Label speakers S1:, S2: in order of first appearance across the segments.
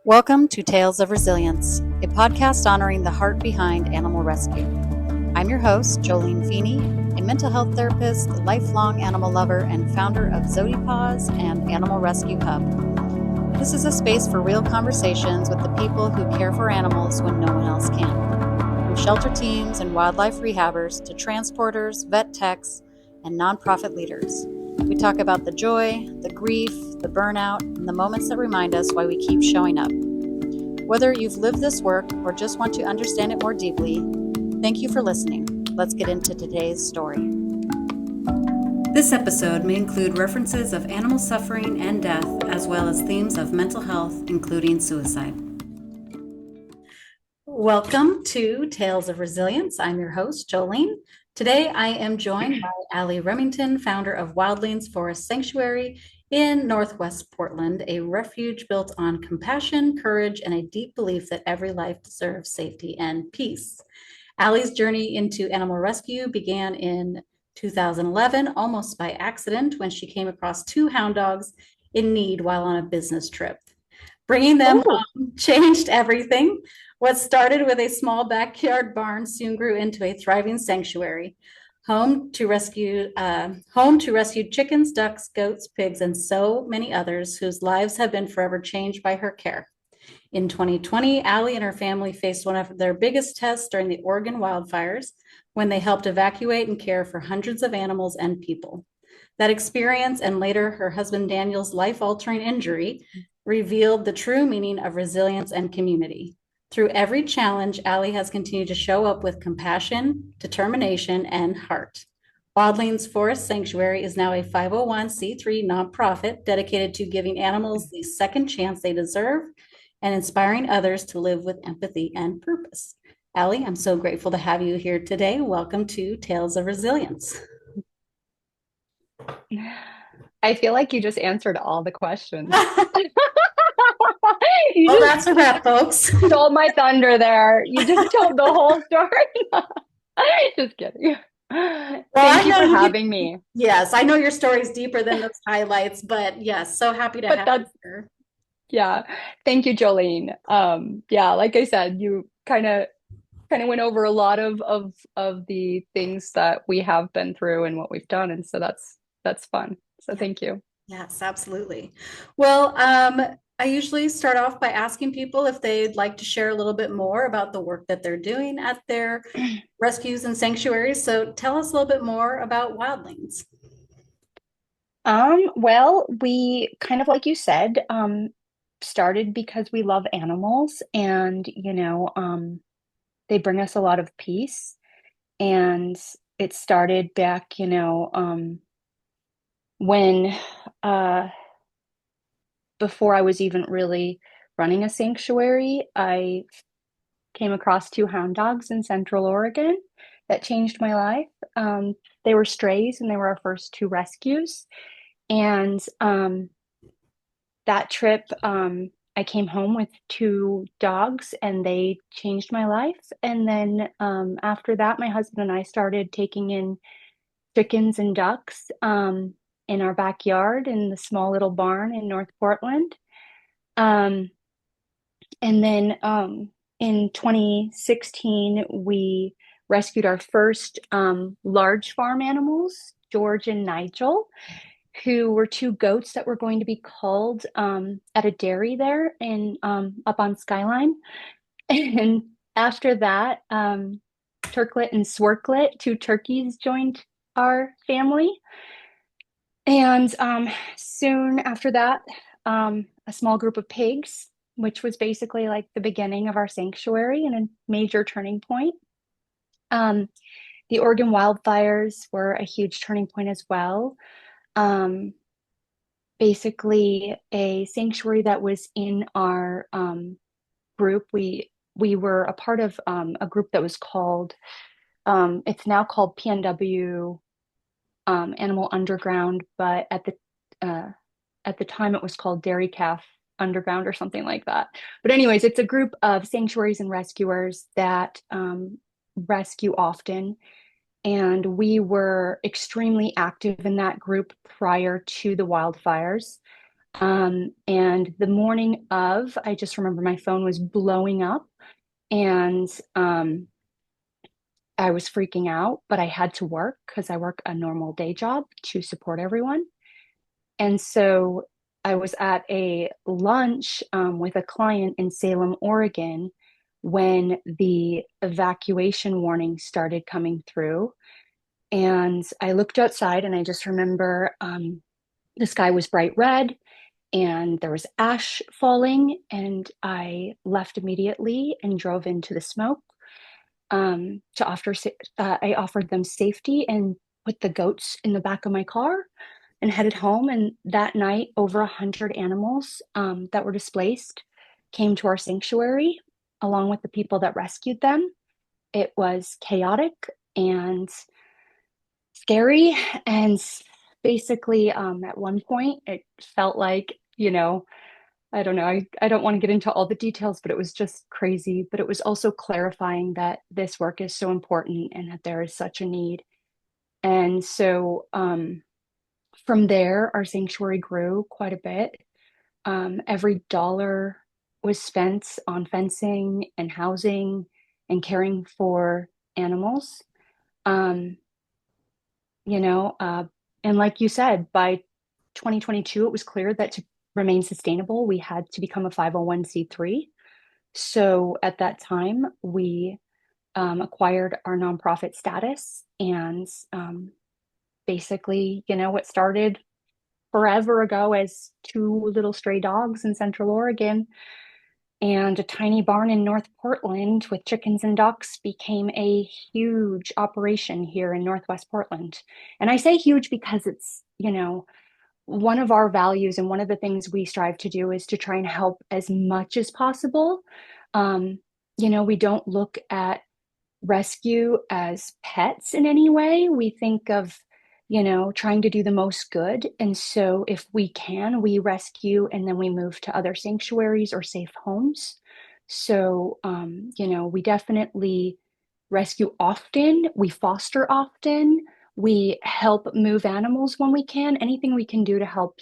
S1: Welcome to Tales of Resilience, a podcast honoring the heart behind animal rescue. I'm your host, Jolene Feeney, a mental health therapist, lifelong animal lover, and founder of Zodipaws and Animal Rescue Hub. This is a space for real conversations with the people who care for animals when no one else can. From shelter teams and wildlife rehabbers to transporters, vet techs, and nonprofit leaders. We talk about the joy, the grief, the burnout, and the moments that remind us why we keep showing up. Whether you've lived this work or just want to understand it more deeply, thank you for listening. Let's get into today's story. This episode may include references of animal suffering and death, as well as themes of mental health, including suicide. Welcome to Tales of Resilience. I'm your host, Jolene. Today, I am joined by Ally Remington, founder of Wildlings Forest Sanctuary in Northwest Portland, a refuge built on compassion, courage, and a deep belief that every life deserves safety and peace. Ally's journey into animal rescue began in 2011, almost by accident, when she came across two hound dogs in need while on a business trip. Bringing them home changed everything. What started with a small backyard barn soon grew into a thriving sanctuary, home to rescued chickens, ducks, goats, pigs, and so many others whose lives have been forever changed by her care. In 2020, Ally and her family faced one of their biggest tests during the Oregon wildfires when they helped evacuate and care for hundreds of animals and people. That experience and later her husband Daniel's life-altering injury revealed the true meaning of resilience and community. Through every challenge, Ally has continued to show up with compassion, determination, and heart. Wildlings Forest Sanctuary is now a 501c3 nonprofit dedicated to giving animals the second chance they deserve and inspiring others to live with empathy and purpose. Ally, I'm so grateful to have you here today. Welcome to Tales of Resilience.
S2: I feel like you just answered all the questions.
S1: Well, that's a wrap, folks.
S2: Stole my thunder there. You just told the whole story. Just kidding. Thank you for having me.
S1: Yes, I know your story is deeper than those highlights, but yes, so happy to have you here.
S2: Yeah. Thank you, Jolene. Yeah, like I said, you kind of went over a lot of the things that we have been through and what we've done, and so that's fun. So thank you.
S1: Yes, absolutely. Well, I usually start off by asking people if they'd like to share a little bit more about the work that they're doing at their rescues and sanctuaries. So tell us a little bit more about Wildlings.
S2: Well, we kind of like you said, started because we love animals and, they bring us a lot of peace. And it started back, when before I was even really running a sanctuary, I came across two hound dogs in Central Oregon that changed my life. They were strays and they were our first two rescues. And that trip, I came home with two dogs and they changed my life. And then after that, my husband and I started taking in chickens and ducks in our backyard in the small little barn in North Portland. Um, and then in 2016, we rescued our first large farm animals, George and Nigel, who were two goats that were going to be culled at a dairy there in up on Skyline. And after that, Turklet and Swerklet, two turkeys, joined our family. And soon after that, a small group of pigs, which was basically like the beginning of our sanctuary and a major turning point. The Oregon wildfires were a huge turning point as well. Basically a sanctuary that was in our group. We were a part of a group that was called, it's now called PNW Animal Underground, but at the time it was called Dairy Calf Underground or something like that. But anyways, it's a group of sanctuaries and rescuers that rescue often. And we were extremely active in that group prior to the wildfires. And the morning of, I just remember my phone was blowing up and I was freaking out, but I had to work because I work a normal day job to support everyone. And so I was at a lunch with a client in Salem, Oregon, when the evacuation warning started coming through. And I looked outside and I just remember the sky was bright red and there was ash falling. And I left immediately and drove into the smoke to I offered them safety and put the goats in the back of my car and headed home. And that night, over 100 animals that were displaced came to our sanctuary along with the people that rescued them. It was chaotic and scary. And basically, at one point, it felt like, I don't know, I don't want to get into all the details, but it was just crazy. But it was also clarifying that this work is so important and that there is such a need. And so from there, our sanctuary grew quite a bit. Every dollar was spent on fencing and housing and caring for animals. Um, you know, uh, and like you said, by 2022, it was clear that to remain sustainable, we had to become a 501(c)(3). So at that time, we acquired our nonprofit status and basically, what started forever ago as two little stray dogs in Central Oregon and a tiny barn in North Portland with chickens and ducks became a huge operation here in Northwest Portland. And I say huge because it's, one of our values and one of the things we strive to do is to try and help as much as possible. Um, we don't look at rescue as pets in any way. We think of, trying to do the most good. And so if we can, we rescue and then we move to other sanctuaries or safe homes. So, we definitely rescue often, we foster often, we help move animals when we can, anything we can do to help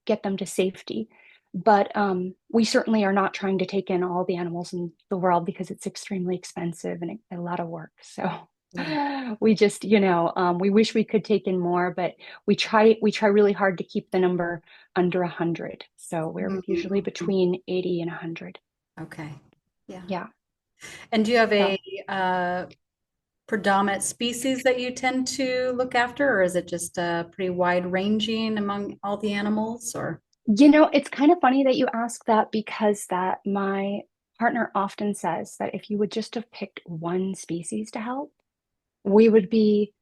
S2: get them to safety. But we certainly are not trying to take in all the animals in the world because it's extremely expensive and a lot of work. So
S1: Yeah.
S2: we just, we wish we could take in more, but we try really hard to keep the number under 100. So we're usually
S1: Mhm.
S2: between 80 and 100.
S1: Okay. Yeah.
S2: Yeah.
S1: And do you have a
S2: So,
S1: uh, predominant species that you tend to look after, or is it just pretty wide ranging among all the animals? Or
S2: it's kind of funny that you ask that because that my partner often says that if you would just have picked one species to help, we would be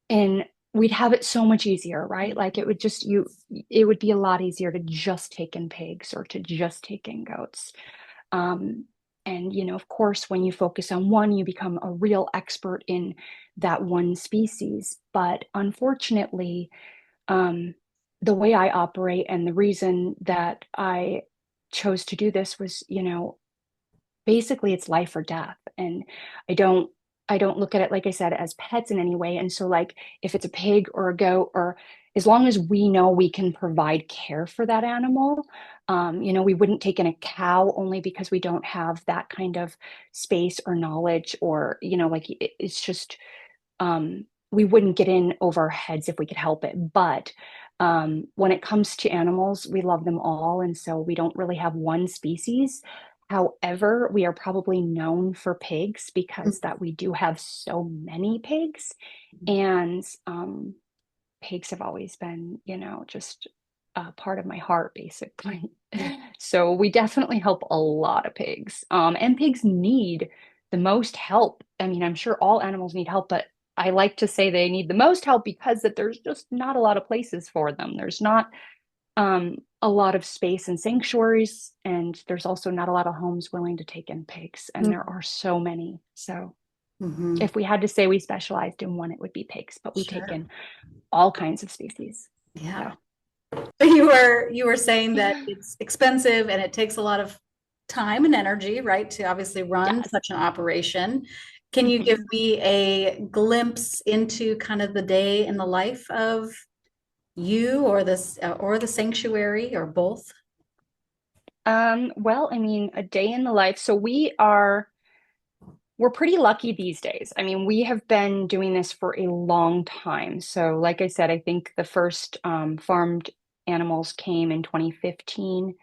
S2: in we'd have it so much easier, right? Like it would be a lot easier to just take in pigs or to just take in goats. Um, and of course, when you focus on one, you become a real expert in that one species. But unfortunately, um, the way I operate and the reason that I chose to do this was, basically it's life or death. And I don't I don't look at it, like I said, as pets in any way. And so like if it's a pig or a goat, or as long as we know we can provide care for that animal, we wouldn't take in a cow only because we don't have that kind of space or knowledge, or like it's just we wouldn't get in over our heads if we could help it. But when it comes to animals, we love them all. And so we don't really have one species. However, we are probably known for pigs because that we do have so many pigs. And pigs have always been, just a part of my heart, basically.
S1: yeah.
S2: So we definitely help a lot of pigs. And pigs need the most help. I mean, I'm sure all animals need help, but I like to say they need the most help because that there's just not a lot of places for them. There's not a lot of space in sanctuaries, and there's also not a lot of homes willing to take in pigs, and there are so many. So
S1: Mm-hmm.
S2: if we had to say we specialized in one, it would be pigs, but we take
S1: Sure.
S2: in all kinds of species.
S1: Yeah.
S2: So,
S1: You were saying that it's expensive and it takes a lot of time and energy, right, to obviously run
S2: yes.
S1: such an operation. Can you give
S2: Mhm.
S1: me a glimpse into kind of the day in the life of You or the sanctuary or both?
S2: Well, I mean, a day in the life. So we're pretty lucky these days. I mean, we have been doing this for a long time. So, like I said, I think the first farmed animals came in 2015.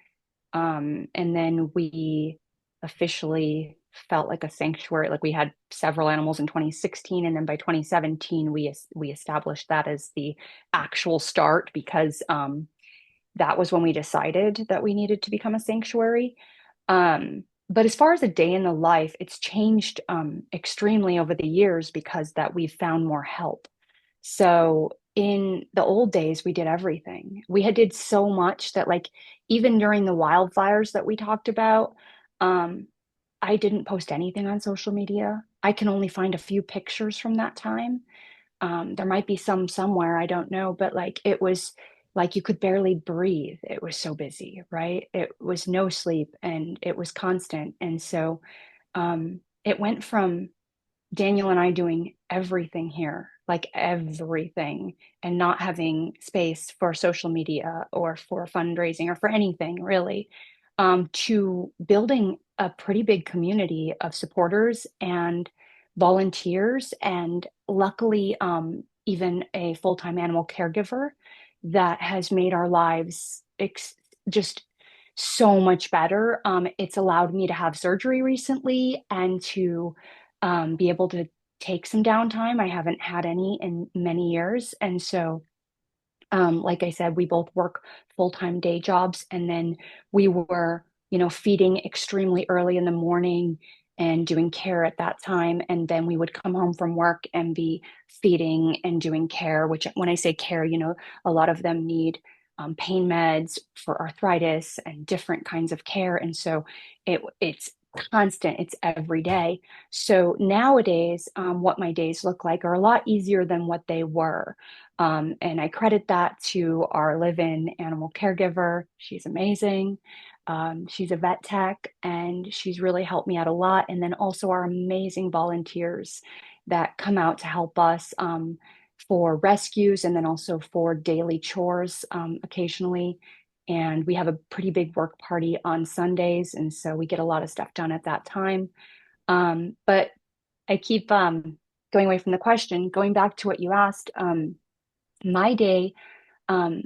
S2: And then we officially felt like a sanctuary. Like we had several animals in 2016, and then by 2017, we established that as the actual start because that was when we decided that we needed to become a sanctuary. But as far as a day in the life, it's changed extremely over the years because that we've found more help. So in the old days, we did everything. We had did so much that like even during the wildfires that we talked about, um, I didn't post anything on social media. I can only find a few pictures from that time. There might be some somewhere, I don't know, but like it was like you could barely breathe. It was so busy, right? It was no sleep and it was constant. And so it went from Daniel and I doing everything here, like everything, and not having space for social media or for fundraising or for anything really, to building a pretty big community of supporters and volunteers, and luckily, even a full-time animal caregiver that has made our lives just so much better. It's allowed me to have surgery recently and to be able to take some downtime. I haven't had any in many years. And so, like I said, we both work full-time day jobs. And then we were, feeding extremely early in the morning and doing care at that time. And then we would come home from work and be feeding and doing care, which when I say care, a lot of them need pain meds for arthritis and different kinds of care. And so it's constant, it's every day. So nowadays, what my days look like are a lot easier than what they were. And I credit that to our live-in animal caregiver. She's amazing. She's a vet tech and she's really helped me out a lot. And then also our amazing volunteers that come out to help us for rescues and then also for daily chores occasionally. And we have a pretty big work party on Sundays. And so we get a lot of stuff done at that time. But I keep going away from the question, going back to what you asked. My day um,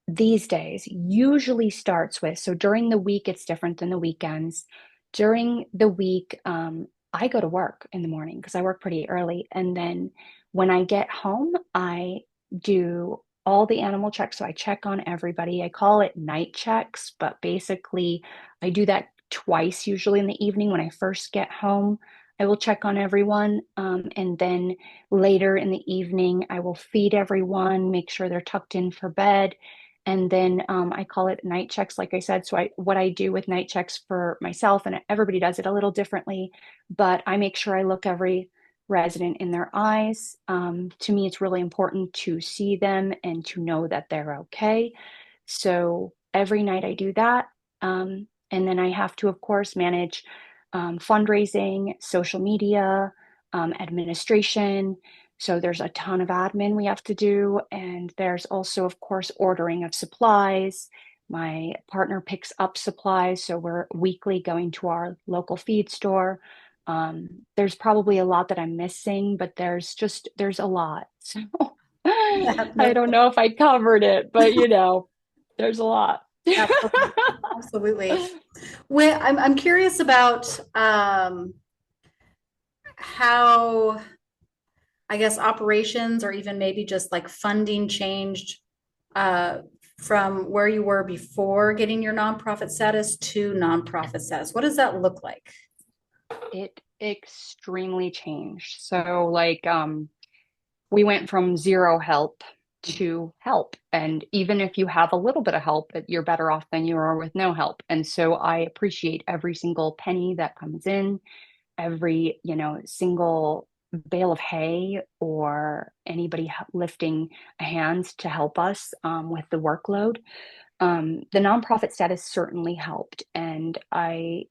S2: these days usually starts with, so during the week, it's different than the weekends. During the week, I go to work in the morning because I work pretty early. And then when I get home, I do all the animal checks. So I check on everybody. I call it night checks, but basically, I do that twice, usually in the evening when I first get home. I will check on everyone. And then later in the evening, I will feed everyone, make sure they're tucked in for bed. And then I call it night checks, like I said. So what I do with night checks for myself, and everybody does it a little differently, but I make sure I look every resident in their eyes. To me, it's really important to see them and to know that they're okay. So every night I do that. And then I have to, of course, manage fundraising, social media, administration. So there's a ton of admin we have to do. And there's also, of course, ordering of supplies. My partner picks up supplies. So we're weekly going to our local feed store. There's probably a lot that I'm missing, but there's a lot. So
S1: Yeah,
S2: I
S1: no,
S2: don't know if I covered it, but there's a lot.
S1: absolutely. Absolutely. When I'm curious about how I guess operations or even maybe just like funding changed uh, from where you were before getting your nonprofit status to nonprofit status. What does that look like?
S2: It extremely changed. So like we went from zero help to help. And even if you have a little bit of help, you're better off than you are with no help. And so I appreciate every single penny that comes in, every, single bale of hay or anybody lifting a hand to help us with the workload. The nonprofit status certainly helped. And I've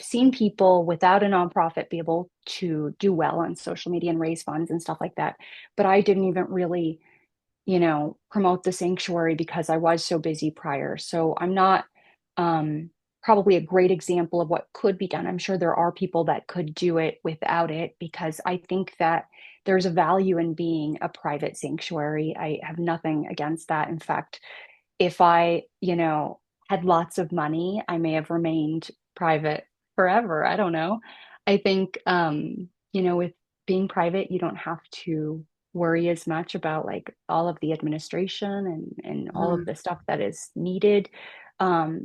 S2: seen people without a nonprofit be able to do well on social media and raise funds and stuff like that. But I didn't even really promote the sanctuary because I was so busy prior. So I'm not um, probably a great example of what could be done. I'm sure there are people that could do it without it because I think that there's a value in being a private sanctuary. I have nothing against that. In fact, if I, had lots of money, I may have remained private forever. I don't know. I think, with being private, you don't have to worry as much about like all of the administration and all of
S1: Mhm.
S2: the stuff that is needed,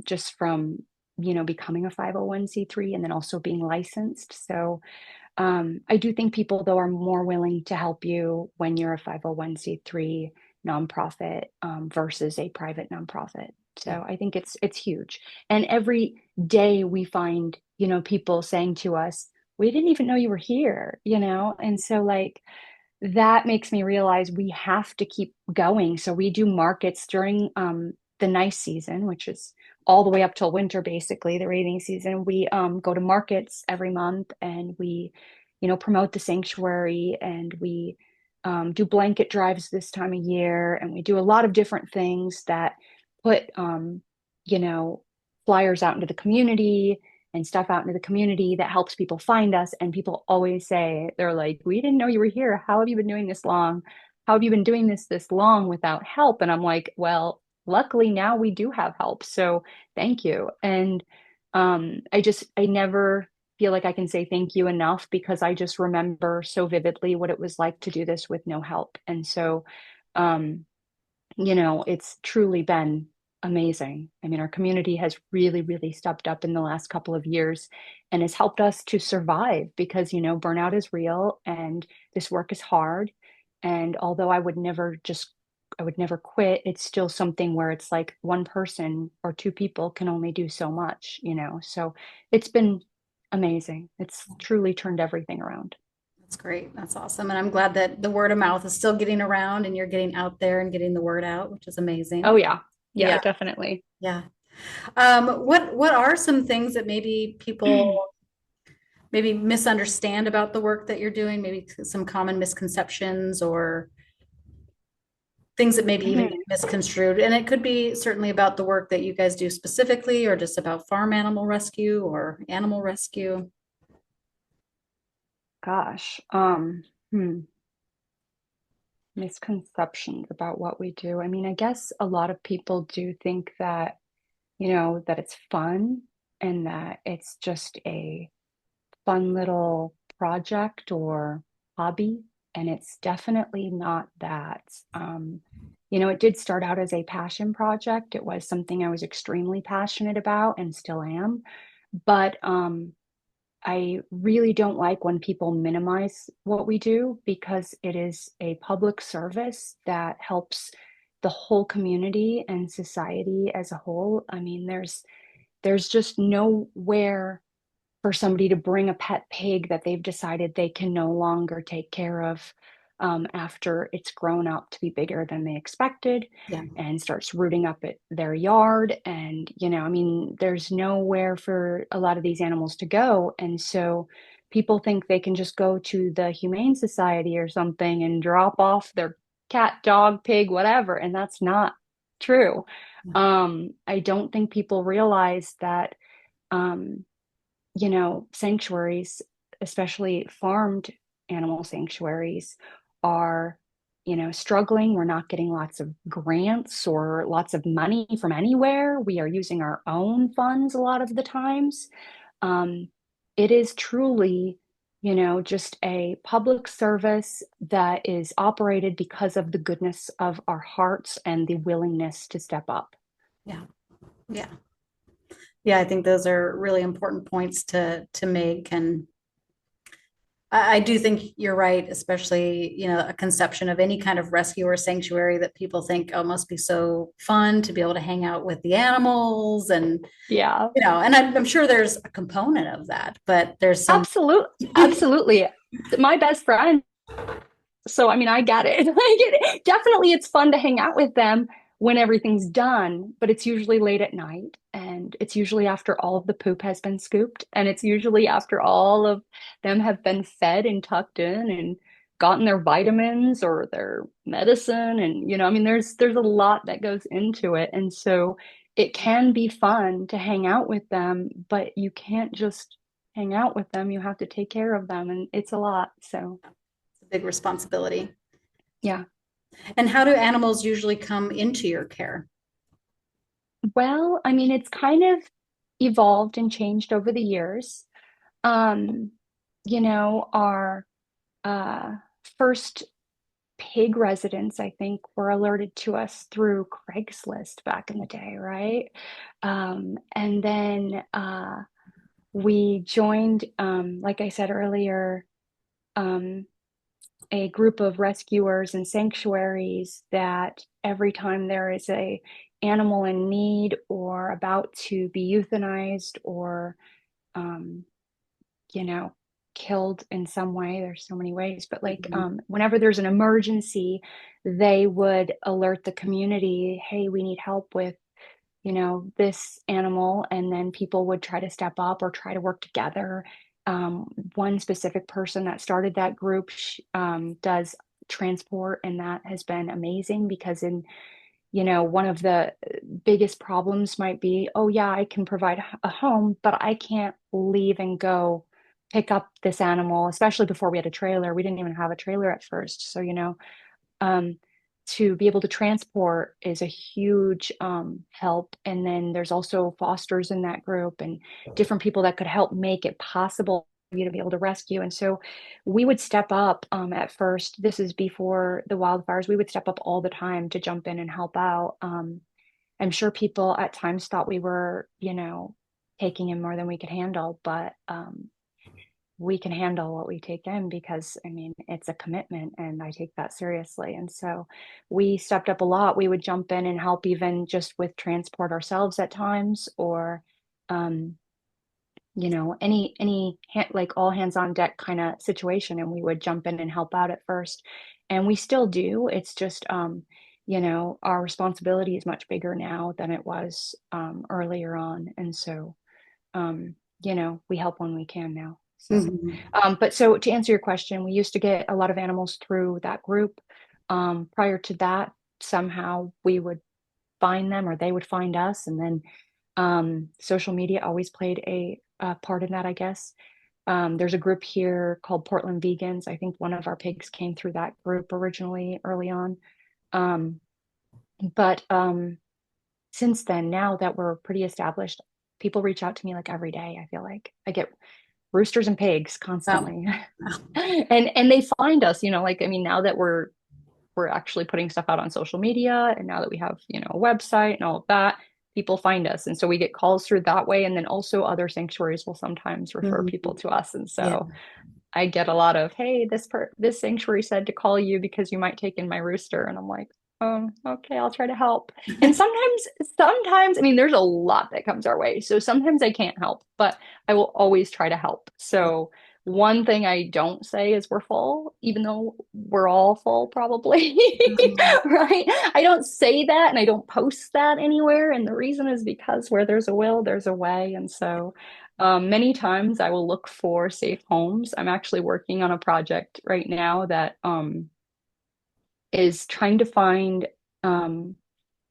S2: just from, becoming a 501(c)(3) and then also being licensed. So, I do think people, though, are more willing to help you when you're a 501(c)(3) nonprofit versus a private nonprofit.
S1: Yeah.
S2: So I think it's huge. And every day we find, people saying to us, "We didn't even know you were here," And so like that makes me realize we have to keep going. So we do markets during the nice season, which is all the way up till winter, basically the rainy season. We go to markets every month and we, promote the sanctuary and we do blanket drives this time of year. And we do a lot of different things that put, you know, flyers out into the community and stuff out into the community that helps people find us. And people always say, they're like, "We didn't know you were here. How have you been doing this long? How have you been doing this long without help?" And I'm like, well, luckily now we do have help. So thank you. And I never feel like I can say thank you enough because I just remember so vividly what it was like to do this with no help. And so, um, it's truly been amazing. I mean, our community has really, really stepped up in the last couple of years and has helped us to survive because, burnout is real and this work is hard. And although I would never quit, it's still something where it's like one person or two people can only do so much. So it's been amazing. It's truly turned everything around.
S1: That's great. That's awesome. And I'm glad that the word of mouth is still getting around and you're getting out there and getting the word out, which is
S2: Oh,
S1: amazing.
S2: yeah. Yeah,
S1: Yeah.
S2: definitely.
S1: Yeah. What are some things that maybe people maybe misunderstand about the work that you're doing? Maybe some common misconceptions or things that maybe even get misconstrued. And it could be certainly about the work that you guys do specifically, or just about farm animal rescue or animal rescue.
S2: Gosh. Misconceptions about what we do. I mean, I guess a lot of people do think that, that it's fun and that it's just a fun little project or hobby. And it's definitely not that. It did start out as a passion project. It was something I was extremely passionate about and still am. But I really don't like when people minimize what we do because it is a public service that helps the whole community and society as a whole. I mean, there's just nowhere for somebody to bring a pet pig that they've decided they can no longer take care of after it's grown up to be bigger than they expected
S1: Yeah.
S2: and starts rooting up at their yard. And, I mean, there's nowhere for a lot of these animals to go. And so people think they can just go to the Humane Society or something and drop off their cat, dog, pig, whatever. And that's not true. I don't think people realize that. Um, Sanctuaries, especially farmed animal sanctuaries, are, struggling. We're not getting lots of grants or lots of money from anywhere. We are using our own funds a lot of the times. Um, it is truly, just a public service that is operated because of the goodness of our hearts and the willingness to step up.
S1: Yeah. Yeah. Yeah. I think those are really important points to make. And I do think you're right, especially, a conception of any kind of rescue or sanctuary that people think, oh, must be so fun to be able to hang out with the animals and,
S2: Yeah.
S1: and I'm sure there's a component of that, but there's some,
S2: Absolutely. Absolutely. My best friend. So, I mean, I get it. I get it. Definitely, it's fun to hang out with them when everything's done, but it's usually late at night and it's usually after all of the poop has been scooped and it's usually after all of them have been fed and tucked in and gotten their vitamins or their medicine. And, I mean, there's a lot that goes into it. And so it can be fun to hang out with them, but you can't just hang out with them. You have to take care of them, and it's a lot. So,
S1: It's a big responsibility.
S2: yeah.
S1: And how do animals usually come into your care?
S2: Well, I mean, it's kind of evolved and changed over the years. Um, our uh, first pig residents, I think, were alerted to us through Craigslist back in the day, right? And then we joined, like I said earlier, um, a group of rescuers and sanctuaries that every time there is a animal in need or about to be euthanized or um, you know, killed in some way. There's so many ways, but like
S1: Mhm.
S2: whenever there's an emergency, they would alert the community, hey, we need help with, this animal. And then people would try to step up or try to work together. One specific person that started that group does transport, and that has been amazing because one of the biggest problems might be, oh, yeah, I can provide a home, but I can't leave and go pick up this animal, especially before we had a trailer. We didn't even have a trailer at first. So, um, to be able to transport is a huge help. And then there's also fosters in that group and different people that could help make it possible for you to be able to rescue. And so we would step up at first. This is before the wildfires. We would step up all the time to jump in and help out. I'm sure people at times thought we were, taking in more than we could handle, but we can handle what we take in because I mean it's a commitment and I take that seriously. And so we stepped up a lot. We would jump in and help even just with transport ourselves at times or um like all hands on deck kind of situation, and we would jump in and help out at first, and we still do. It's just our responsibility is much bigger now than it was earlier on. And so we help when we can now. So,
S1: Mhm.
S2: but so to answer your question, we used to get a lot of animals through that group. Prior to that, somehow we would find them or they would find us. And then social media always played a part in that, I guess. There's a group here called Portland Vegans. I think one of our pigs came through that group originally early on. Um, but since then, now that we're pretty established, people reach out to me like every day. I feel like I get roosters and pigs
S1: Wow.
S2: constantly. And they find us, like I mean, now that we're actually putting stuff out on social media, and now that we have, a website and all of that, people find us. And so we get calls through that way. And then also other sanctuaries will sometimes refer people
S1: Mhm.
S2: to us. And
S1: Yeah.
S2: so I get a lot of, hey, this sanctuary said to call you because you might take in my rooster. And I'm like, okay, I'll try to help. And sometimes, I mean, there's a lot that comes our way. So sometimes I can't help, but I will always try to help. So one thing I don't say is we're full, even though we're all full probably,
S1: Mhm.
S2: right? I don't say that and I don't post that anywhere. And the reason is because where there's a will, there's a way. And so many times I will look for safe homes. I'm actually working on a project right now that is trying to find um,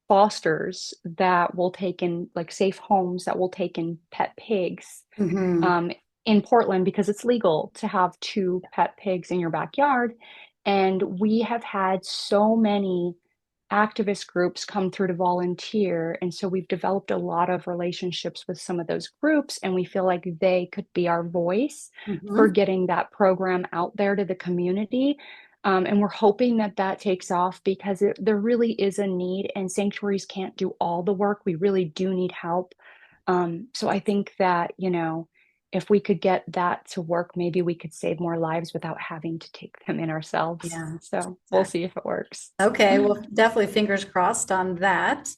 S2: fosters that will take in like safe homes that will take in pet pigs
S1: Mhm.
S2: um, in Portland because it's legal to have two pet pigs in your backyard. And we have had so many activist groups come through to volunteer. And so we've developed a lot of relationships with some of those groups, and we feel like they could be our voice for
S1: Mhm.
S2: getting that program out there to the community. And we're hoping that that takes off because there really is a need, and sanctuaries can't do all the work. We really do need help. So I think that, if we could get that to work, maybe we could save more lives without having to take them in ourselves.
S1: Yeah.
S2: So we'll
S1: Exactly.
S2: see if it works.
S1: Okay. Well, definitely fingers crossed on that.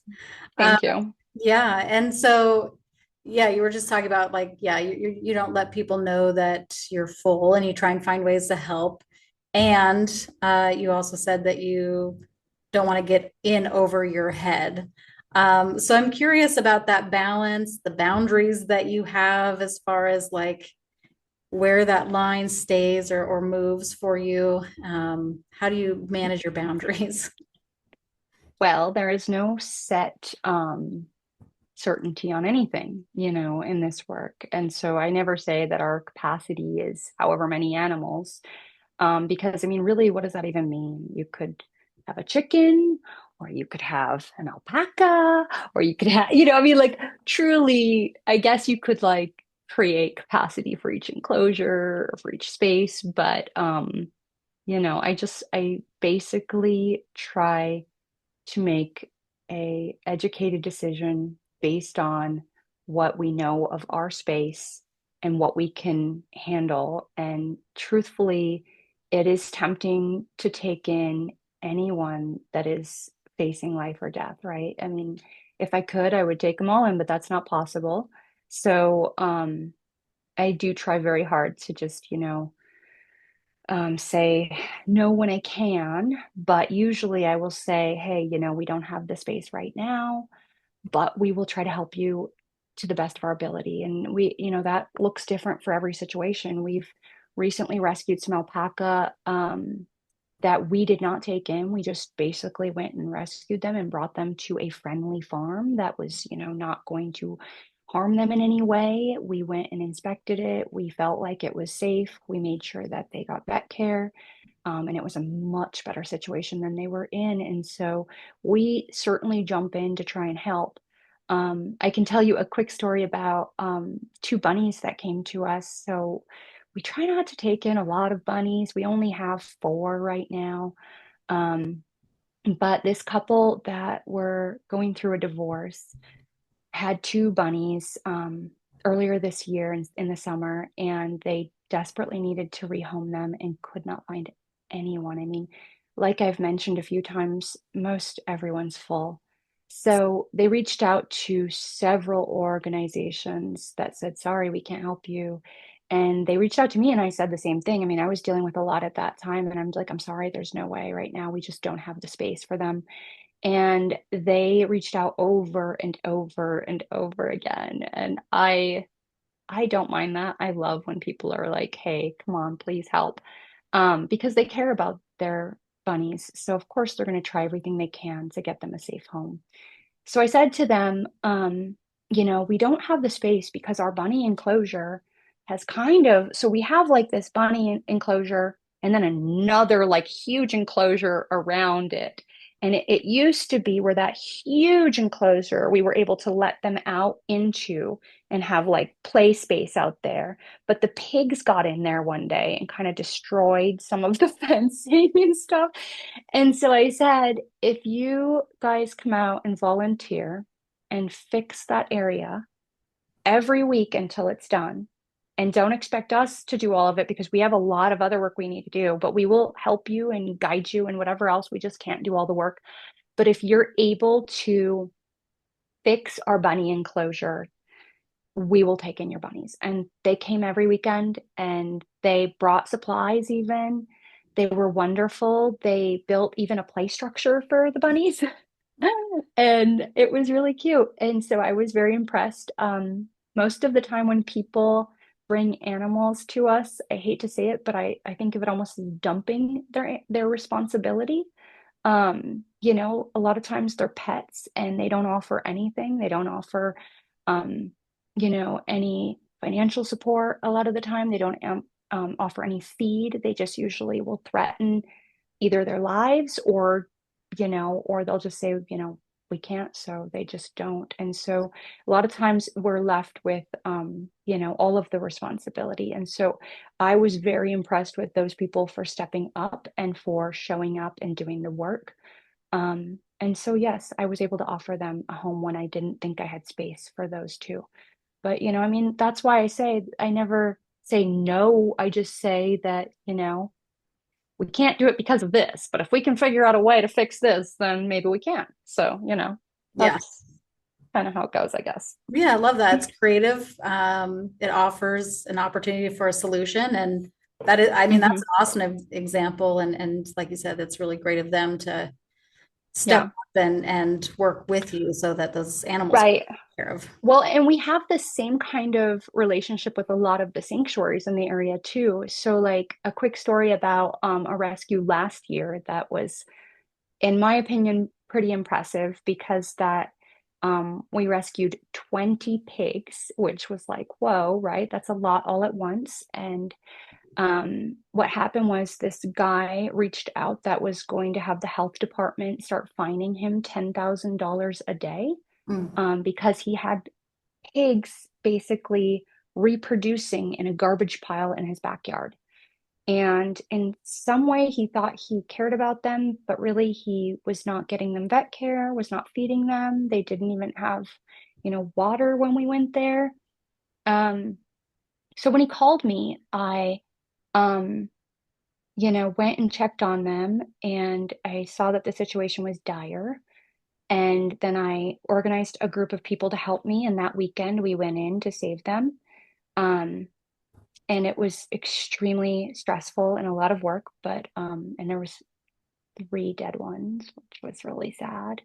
S1: Uh,
S2: Thank you.
S1: yeah. And so, yeah, you were just talking about like, yeah, you don't let people know that you're full and you try and find ways to help. And you also said that you don't want to get in over your head. So I'm curious about that balance, the boundaries that you have as far as like where that line stays or moves for you? How do you manage your boundaries?
S2: Well, there is no set certainty on anything, in this work. And so I never say that our capacity is however many animals. Because I mean, really, what does that even mean? You could have a chicken, or you could have an alpaca, or you could have, I mean, like truly, I guess you could like create capacity for each enclosure or for each space. But I basically try to make a educated decision based on what we know of our space and what we can handle. And truthfully, it is tempting to take in anyone that is facing life or death, right? I mean, if I could, I would take them all in, but that's not possible. So, I do try very hard to just, say no when I can, but usually I will say, hey, we don't have the space right now, but we will try to help you to the best of our ability. And that looks different for every situation. We've recently rescued some alpaca that we did not take in. We just basically went and rescued them and brought them to a friendly farm that was, not going to harm them in any way. We went and inspected it. We felt like it was safe. We made sure that they got vet care. And it was a much better situation than they were in. And so we certainly jump in to try and help. I can tell you a quick story about two bunnies that came to us. So we try not to take in a lot of bunnies. We only have four right now. Um, but this couple that were going through a divorce had two bunnies earlier this year in the summer, and they desperately needed to rehome them and could not find anyone. I mean, like I've mentioned a few times, most everyone's full. So they reached out to several organizations that said, sorry, we can't help you. And they reached out to me, and I said the same thing. I mean, I was dealing with a lot at that time, and I'm like, I'm sorry, there's no way right now. We just don't have the space for them. And they reached out over and over and over again. And I don't mind that. I love when people are like, hey, come on, please help. Because they care about their bunnies. So of course they're going to try everything they can to get them a safe home. So I said to them, we don't have the space because our bunny enclosure has so we have like this bunny enclosure and then another like huge enclosure around it. And it used to be where that huge enclosure we were able to let them out into and have like play space out there. But the pigs got in there one day and kind of destroyed some of the fencing and stuff. And so I said, if you guys come out and volunteer and fix that area every week until it's done, and don't expect us to do all of it because we have a lot of other work we need to do, but we will help you and guide you and whatever else. We just can't do all the work. But if you're able to fix our bunny enclosure, we will take in your bunnies. And they came every weekend and they brought supplies even. They were wonderful. They built even a play structure for the bunnies. And it was really cute. And so I was very impressed. Most of the time when people bring animals to us, I hate to say it, but I think of it almost as dumping their responsibility. A lot of times they're pets and they don't offer anything. They don't offer, um, any financial support. A lot of the time they don't offer any feed. They just usually will threaten either their lives or they'll just say, we can't, so they just don't. And so a lot of times we're left with, all of the responsibility. And so I was very impressed with those people for stepping up and for showing up and doing the work. And so, yes, I was able to offer them a home when I didn't think I had space for those two. But, I mean, that's why I say I never say no. I just say that, we can't do it because of this, but if we can figure out a way to fix this, then maybe we can. So,
S1: Yeah.
S2: that's kind of how it goes, I guess.
S1: Yeah, I love that. It's creative. It offers an opportunity for a solution. And I mean, that's
S2: Hmm.
S1: an awesome example. And like you said, it's really great of them step
S2: Yeah.
S1: up and work with you so that those animals are
S2: Right.
S1: taken care of.
S2: Well, and we have the same kind of relationship with a lot of the sanctuaries in the area too. So, like a quick story about a rescue last year that was, in my opinion, pretty impressive because that we rescued 20 pigs, which was like, whoa, right? That's a lot all at once. And what happened was this guy reached out that was going to have the health department start fining him $10,000 a day
S1: Mm,
S2: because he had pigs basically reproducing in a garbage pile in his backyard. And in some way, he thought he cared about them, but really he was not getting them vet care, was not feeding them. They didn't even have, water when we went there. Um, so when he called me, I, um, went and checked on them and I saw that the situation was dire. And then I organized a group of people to help me. And that weekend we went in to save them. Um, and it was extremely stressful and a lot of work, but and there was three dead ones, which was really sad.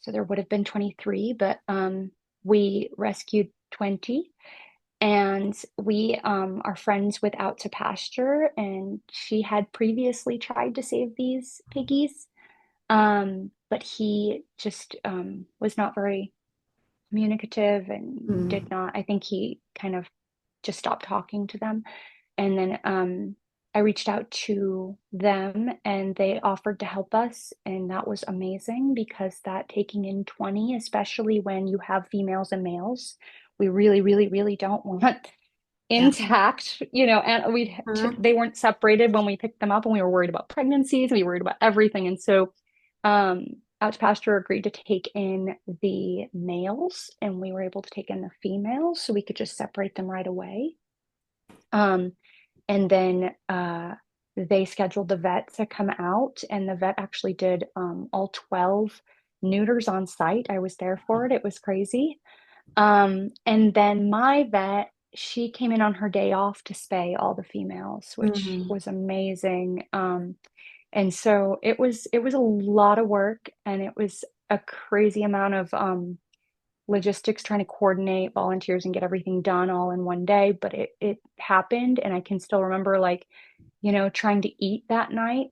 S2: So there would have been 23, but we rescued 20. And we are friends with Out to Pasture, and she had previously tried to save these piggies, but he just was not very communicative and did
S1: mm,
S2: not, I think he kind of just stopped talking to them. And then I reached out to them and they offered to help us. And that was amazing because that taking in 20, especially when you have females and males, we really, really, really don't want
S1: yeah.
S2: intact, and
S1: Mhm.
S2: they weren't separated when we picked them up and we were worried about pregnancies, we were worried about everything. And so Out to Pasture agreed to take in the males and we were able to take in the females so we could just separate them right away. Um, and then they scheduled the vet to come out, and the vet actually did all 12 neuters on site. I was there for it. It was crazy. And then my vet, she came in on her day off to spay all the females, which
S1: Mm,
S2: was amazing. And so it was a lot of work, and it was a crazy amount of logistics trying to coordinate volunteers and get everything done all in one day, but it happened and I can still remember like, trying to eat that night.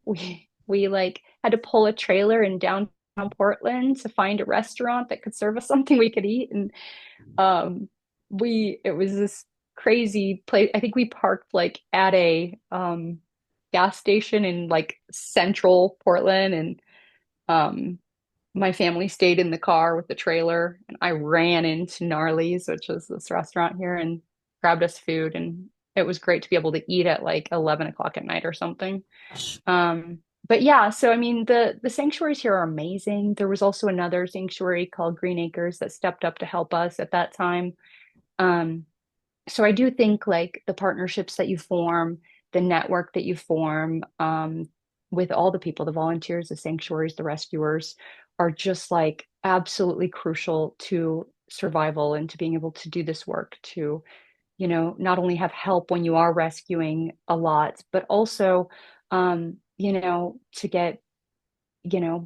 S2: We like had to pull a trailer in downtown Portland to find a restaurant that could serve us something we could eat. And um it was this crazy place. I think we parked like at a gas station in like central Portland and um my family stayed in the car with the trailer and I ran into Gnarly's, which is this restaurant here, and grabbed us food. And it was great to be able to eat at like 11 o'clock at night or something.
S1: gosh.
S2: Um, but yeah, so I mean, the sanctuaries here are amazing. There was also another sanctuary called Green Acres that stepped up to help us at that time. Um, so I do think like the partnerships that you form, the network that you form with all the people, the volunteers, the sanctuaries, the rescuers, are just like absolutely crucial to survival and to being able to do this work to, not only have help when you are rescuing a lot, but also, to get,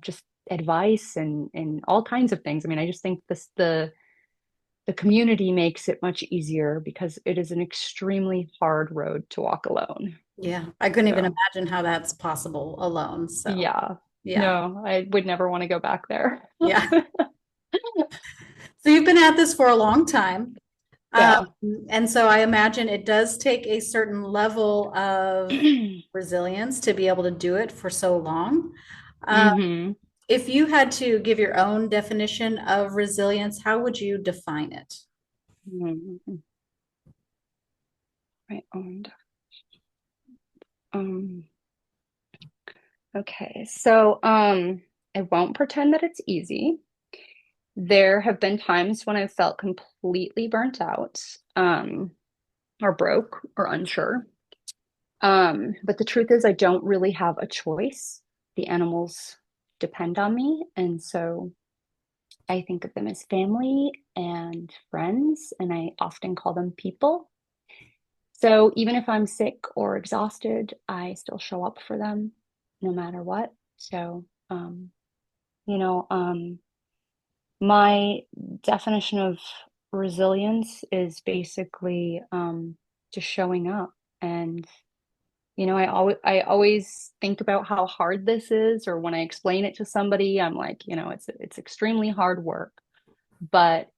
S2: just advice and all kinds of things. I mean, I just think the community makes it much easier because it is an extremely hard road to walk alone.
S1: Yeah, I couldn't even
S2: So,
S1: imagine how that's possible alone. So,
S2: yeah,
S1: yeah,
S2: no, I would never want to go back there.
S1: yeah. So you've been at this for a long time. Um,
S2: Yeah.
S1: and so I imagine it does take a certain level of resilience to be able to do it for so long. Uh,
S2: hmm
S1: if you had to give your own definition of resilience, how would you define it?
S2: Right on. Um, okay. So, I won't pretend that it's easy. There have been times when I've felt completely burnt out, or broke or unsure. But the truth is, I don't really have a choice. The animals depend on me. And so I think of them as family and friends, and I often call them people. So even if I'm sick or exhausted, I still show up for them no matter what. So You know, my definition of resilience is basically just showing up. And I always think about how hard this is, or when I explain it to somebody, I'm like, it's extremely hard work, but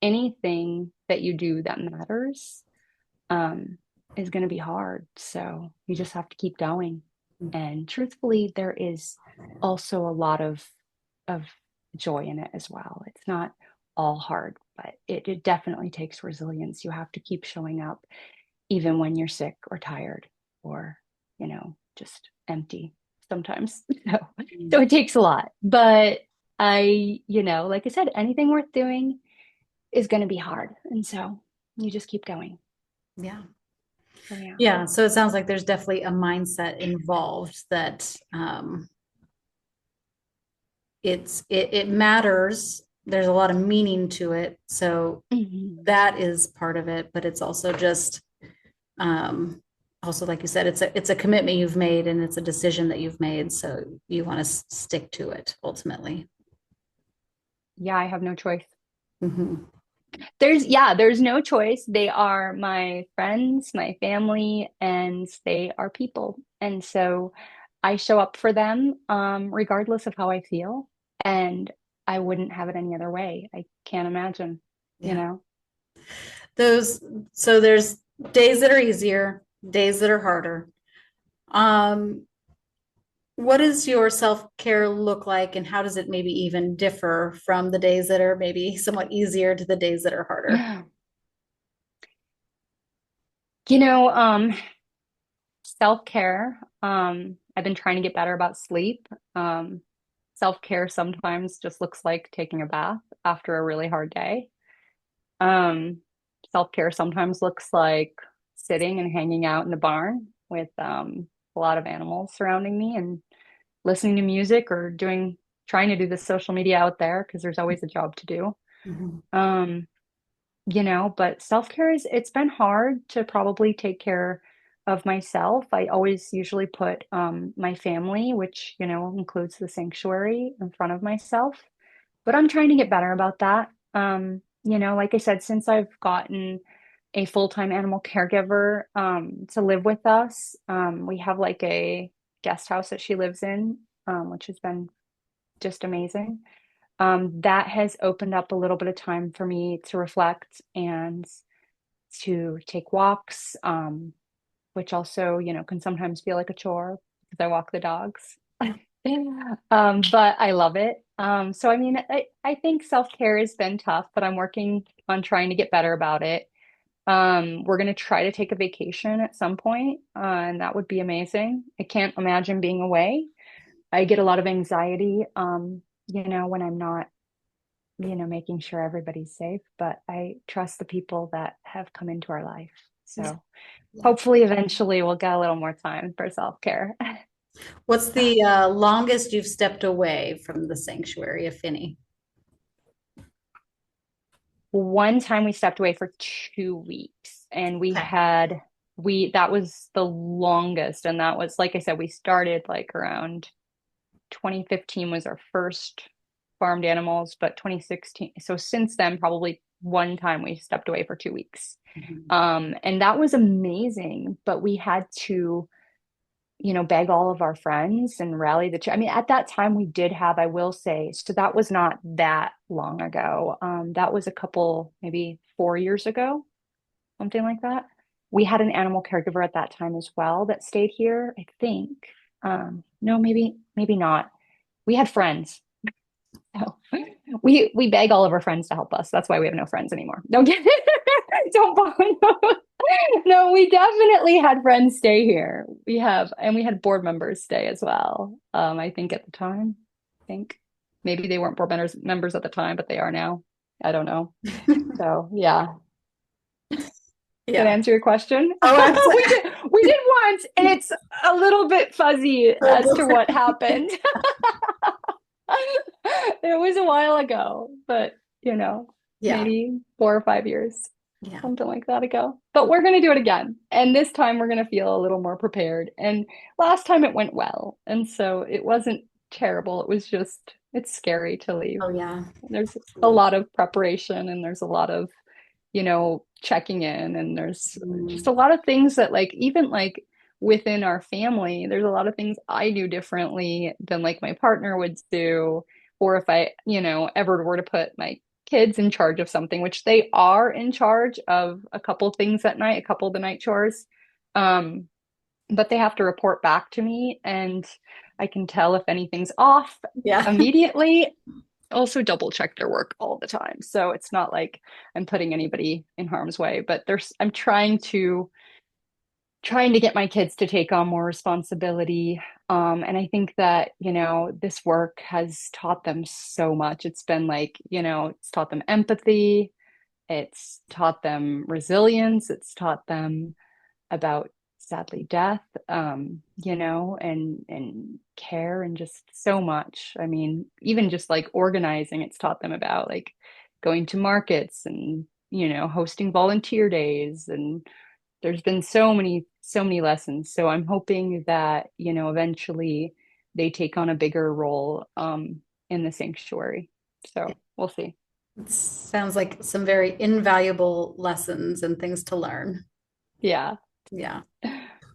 S2: anything that you do that matters um, is going to be hard. So you just have to keep going. And truthfully, there is also a lot of joy in it as well. It's not all hard, but it definitely takes resilience. You have to keep showing up even when you're sick or tired or, just empty sometimes. So it takes a lot. But like I said, anything worth doing is going to be hard. And so you just keep going.
S1: Yeah.
S2: So yeah.
S1: Yeah. So it sounds like there's definitely a mindset involved that it matters. There's a lot of meaning to it. So
S2: Mhm.
S1: that is part of it, but it's also just um also like you said, it's a commitment you've made and it's a decision that you've made. So you want to stick to it ultimately.
S2: Yeah, I have no choice.
S1: Hmm.
S2: There's no choice. They are my friends, my family, and they are people. And so I show up for them, regardless of how I feel. And I wouldn't have it any other way. I can't imagine, you
S1: Yeah.
S2: know?
S1: Those so there's days that are easier, days that are harder. Um, what does your self-care look like and how does it maybe even differ from the days that are maybe somewhat easier to the days that are harder?
S2: You know, self-care. I've been trying to get better about sleep. Self-care sometimes just looks like taking a bath after a really hard day. Um, Self-care sometimes looks like sitting and hanging out in the barn with a lot of animals surrounding me and listening to music or trying to do the social media out there because there's always a job to do.
S1: Mhm.
S2: Um, but self-care it's been hard to probably take care of myself. I always usually put my family, which, includes the sanctuary, in front of myself. But I'm trying to get better about that. Like I said, since I've gotten a full-time animal caregiver to live with us, we have like a guest house that she lives in, which has been just amazing. That has opened up a little bit of time for me to reflect and to take walks, which also, can sometimes feel like a chore because I walk the dogs. But I love it. So I mean, I think self-care has been tough, but I'm working on trying to get better about it. We're going to try to take a vacation at some point, and that would be amazing. I can't imagine being away. I get a lot of anxiety, when I'm not, making sure everybody's safe, but I trust the people that have come into our life.
S1: Yeah.
S2: So
S1: Yeah.
S2: hopefully eventually we'll get a little more time for self-care.
S1: What's the longest you've stepped away from the sanctuary, if any?
S2: One time we stepped away for 2 weeks and
S1: Okay.
S2: that was the longest. And that was, like I said, we started like around 2015 was our first farmed animals, but 2016. So since then, probably one time we stepped away for 2 weeks.
S1: Mhm.
S2: And that was amazing, but we had to beg all of our friends and rally I mean, at that time we did have, I will say, so that was not that long ago. That was a couple, maybe 4 years ago, something like that. We had an animal caregiver at that time as well that stayed here, I think. No, maybe not. We had friends. So we beg all of our friends to help us. That's why we have no friends anymore. Don't get don't bother. No, we definitely had friends stay here. We had board members stay as well. I think at the time, I think maybe they weren't board members at the time, but they are now. I don't know. So yeah, did I
S1: Yeah.
S2: answer your question?
S1: Oh,
S2: We did once, and it's a little bit fuzzy as to
S1: absolutely.
S2: what happened. It was a while ago, but
S1: Yeah.
S2: maybe 4 or 5 years,
S1: Yeah.
S2: something like that ago. But we're going to do it again. And this time we're going to feel a little more prepared. And last time it went well. And so it wasn't terrible. It was just It's scary to leave.
S1: Oh yeah.
S2: There's a lot of preparation and there's a lot of, checking in, and there's just
S1: Mm,
S2: a lot of things that like even like within our family, there's a lot of things I do differently than like my partner would do, or if I, ever were to put my kids in charge of something, which they are in charge of a couple things at night, a couple of the night chores. Um, but they have to report back to me, and I can tell if anything's off
S1: yeah.
S2: immediately. Also double check their work all the time. So it's not like I'm putting anybody in harm's way, but I'm trying to get my kids to take on more responsibility. And I think that, this work has taught them so much. It's been like, it's taught them empathy, it's taught them resilience, it's taught them about sadly death, and care and just so much. I mean, even just like organizing, it's taught them about like going to markets and, hosting volunteer days. And there's been so many lessons. So I'm hoping that, eventually they take on a bigger role in the sanctuary. So we'll see.
S1: It sounds like some very invaluable lessons and things to learn.
S2: Yeah.
S1: Yeah.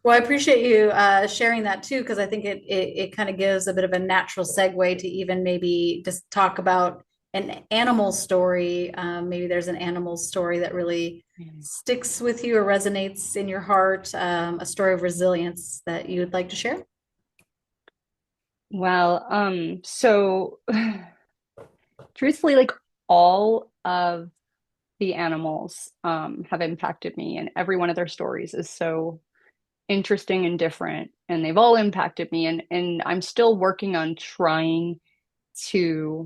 S1: Well, I appreciate you sharing that too, because I think it kind of gives a bit of a natural segue to even maybe just talk about an animal story. Maybe there's an animal story that really sticks with you or resonates in your heart, a story of resilience that you would like to share.
S2: Well, so truthfully, like all of the animals have impacted me, and every one of their stories is so interesting and different, and they've all impacted me, and I'm still working on trying to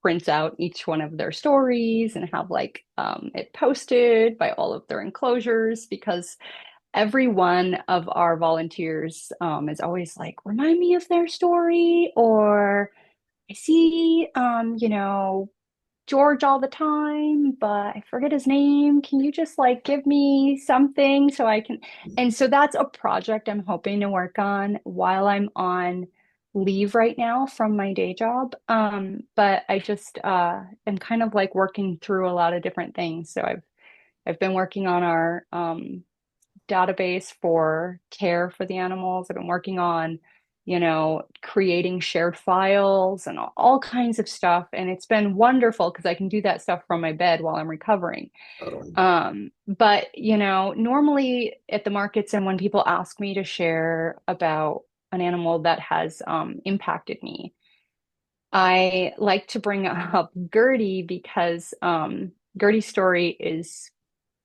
S2: print out each one of their stories and have like it posted by all of their enclosures, because every one of our volunteers is always like, remind me of their story, or I see, George all the time, but I forget his name. Can you just like give me something so I can? And so that's a project I'm hoping to work on while I'm on leave right now from my day job. But I just am kind of like working through a lot of different things. So I've been working on our database for care for the animals. I've been working on, creating shared files and all kinds of stuff. And it's been wonderful because I can do that stuff from my bed while I'm recovering.
S1: Totally.
S2: But, normally at the markets and when people ask me to share about an animal that has impacted me, I like to bring up Gertie because Gertie's story is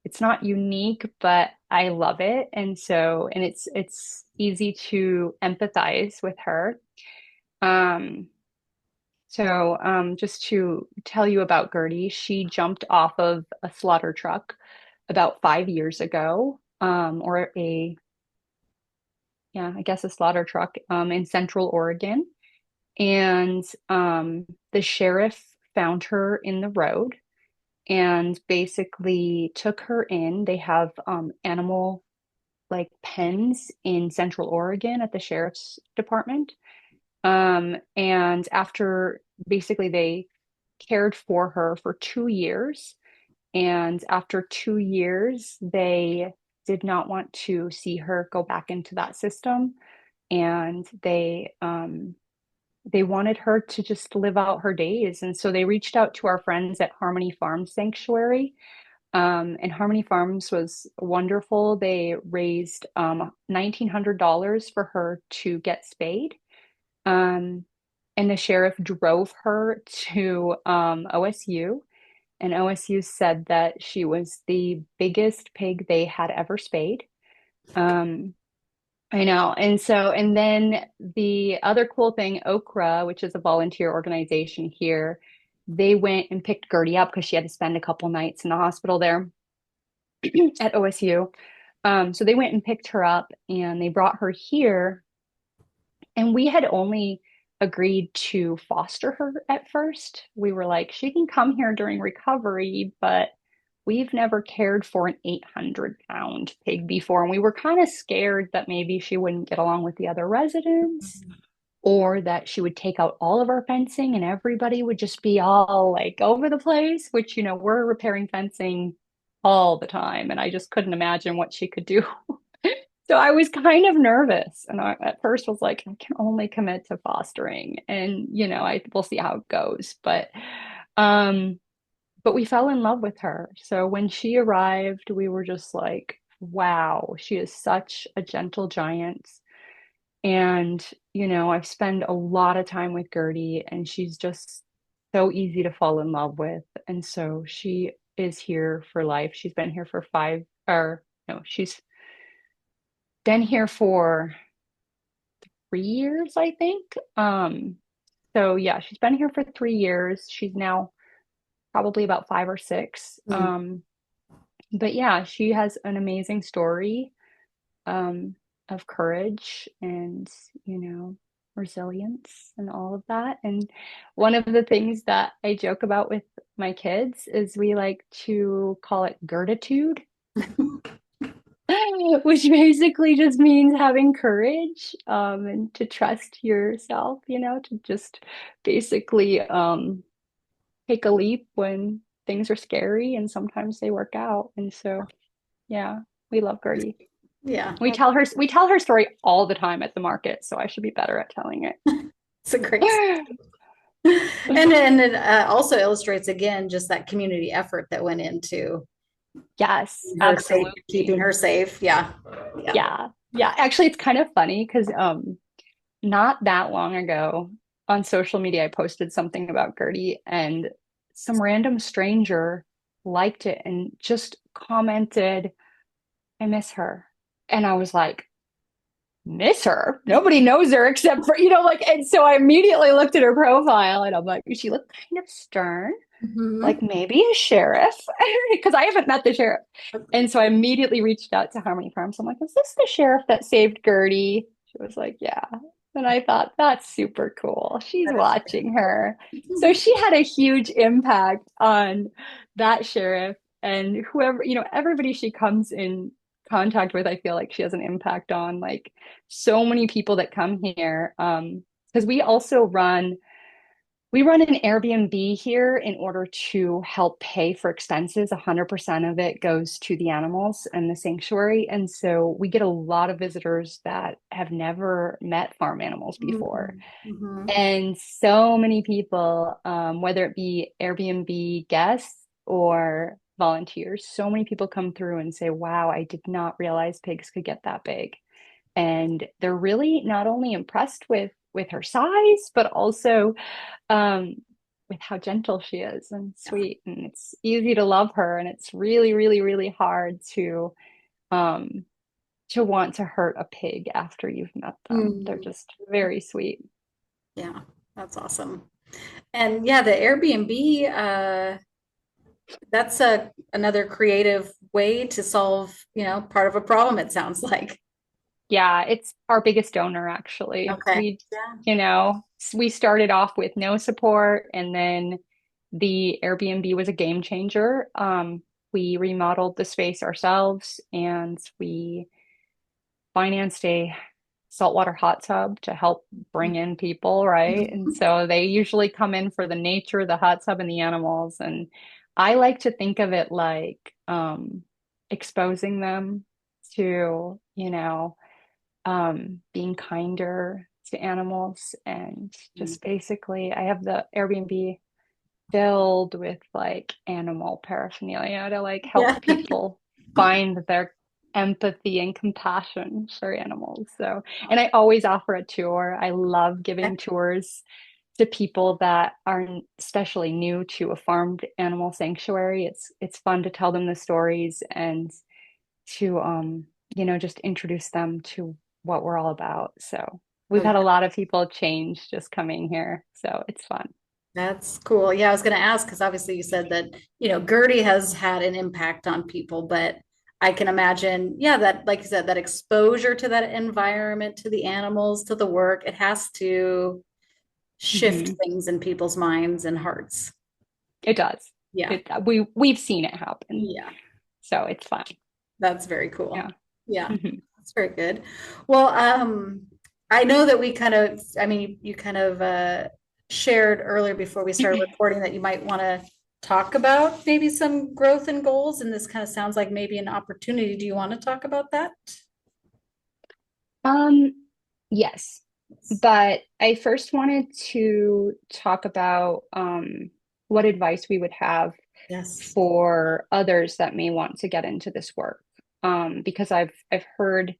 S2: it's not unique, but I love it. And it's easy to empathize with her. Um, just to tell you about Gertie, she jumped off of a slaughter truck about 5 years ago, or I guess a slaughter truck, in Central Oregon. And the sheriff found her in the road and basically took her in. They have animal like pens in Central Oregon at the sheriff's department. And after basically they cared for her for 2 years. And after 2 years, they did not want to see her go back into that system. And they wanted her to just live out her days. And so they reached out to our friends at Harmony Farm Sanctuary, and Harmony Farms was wonderful. They raised $1,900 for her to get spayed. Um, and the sheriff drove her to OSU, and OSU said that she was the biggest pig they had ever spayed. Um, I know. And then the other cool thing, Okra, which is a volunteer organization here, they went and picked Gertie up because she had to spend a couple nights in the hospital there at OSU. So they went and picked her up and they brought her here. And we had only agreed to foster her at first. We were like, she can come here during recovery, but we've never cared for an 800-pound pig before. And we were kind of scared that maybe she wouldn't get along with the other residents. or that she would take out all of our fencing and everybody would just be all like over the place, which, we're repairing fencing all the time. And I just couldn't imagine what she could do. So I was kind of nervous. And I at first was like, I can only commit to fostering. And, I we'll see how it goes. Um, but we fell in love with her. So when she arrived, we were just like, wow, she is such a gentle giant. And, I've spent a lot of time with Gertie, and she's just so easy to fall in love with. And so she is here for life. She's been here for five, or no, she's been here for 3 years, I think. So yeah, she's been here for 3 years. She's now probably about 5 or 6.
S1: Mm.
S2: But yeah, she has an amazing story um, of courage and, resilience and all of that. And one of the things that I joke about with my kids is we like to call it gratitude, which basically just means having courage and to trust yourself, to just basically take a leap when things are scary and sometimes they work out. And so, yeah, we love Gertie.
S1: Yeah,
S2: We tell her story all the time at the market, so I should be better at telling
S1: it's a great,
S2: it.
S1: and it also illustrates again just that community effort that went into
S2: Yes,
S1: her safe, keeping
S2: absolutely.
S1: her safe. Yeah, yeah.
S2: Yeah. Yeah. Actually, it's kind of funny because not that long ago on social media, I posted something about Gertie and some random stranger liked it and just commented, I miss her. And I was like, miss her? Nobody knows her except for, and so I immediately looked at her profile and I'm like, she looked kind of stern,
S1: Hmm.
S2: like maybe a sheriff, because I haven't met the sheriff. And so I immediately reached out to Harmony Farms. I'm like, is this the sheriff that saved Gertie? She was like, yeah. And I thought, that's super cool. She's
S1: That is
S2: watching her. So
S1: great.
S2: she had a huge impact on that sheriff and whoever, everybody she comes in contact with, I feel like she has an impact on like so many people that come here. Because we run an Airbnb here in order to help pay for expenses. 100% of it goes to the animals and the sanctuary. And so we get a lot of visitors that have never met farm animals before.
S1: Mm-hmm.
S2: And so many people, whether it be Airbnb guests or volunteers, so many people come through and say, wow, I did not realize pigs could get that big. And they're really not only impressed with her size, but also um, with how gentle she is and
S1: Yeah.
S2: sweet. And it's easy to love her. And it's really, really, really hard um, to want to hurt a pig after you've met them. They're
S1: Mm.
S2: just very sweet.
S1: Yeah, that's awesome. And yeah, the Airbnb, that's another creative way to solve, part of a problem, it sounds like.
S2: Yeah, it's our biggest donor, actually.
S1: Okay.
S2: We,
S1: Yeah.
S2: you know, we started off with no support, and then the Airbnb was a game changer. We remodeled the space ourselves, and we financed a saltwater hot tub to help bring in people, right? And so they usually come in for the nature, the hot tub, and the animals. And I like to think of it like exposing them to, being kinder to animals and
S1: Mm.
S2: just basically, I have the Airbnb filled with like animal paraphernalia to like
S1: Yeah.
S2: help people find their empathy and compassion for animals. So, and I always offer a tour. I love giving tours to people that are especially new to a farmed animal sanctuary. It's fun to tell them the stories and to just introduce them to what we're all about. So, we've
S1: Oh,
S2: had a lot of people change just coming here. So, it's fun.
S1: that's cool. Yeah, I was going to ask because obviously you said that, Gertie has had an impact on people, but I can imagine, yeah, that, like you said, that exposure to that environment, to the animals, to the work, it has to shift
S2: Mhm.
S1: things in people's minds and hearts.
S2: It does.
S1: Yeah.
S2: We've seen it happen.
S1: Yeah.
S2: So it's fun.
S1: That's very cool.
S2: Yeah.
S1: Yeah.
S2: Hmm.
S1: That's very good. Well, I know that we kind of, I mean, you kind of shared earlier before we started recording that you might want to talk about maybe some growth and goals, and this kind of sounds like maybe an opportunity. Do you want to talk about that?
S2: Um, yes, but I first wanted to talk about what advice we would have
S1: Yes.
S2: for others that may want to get into this work. Because I've heard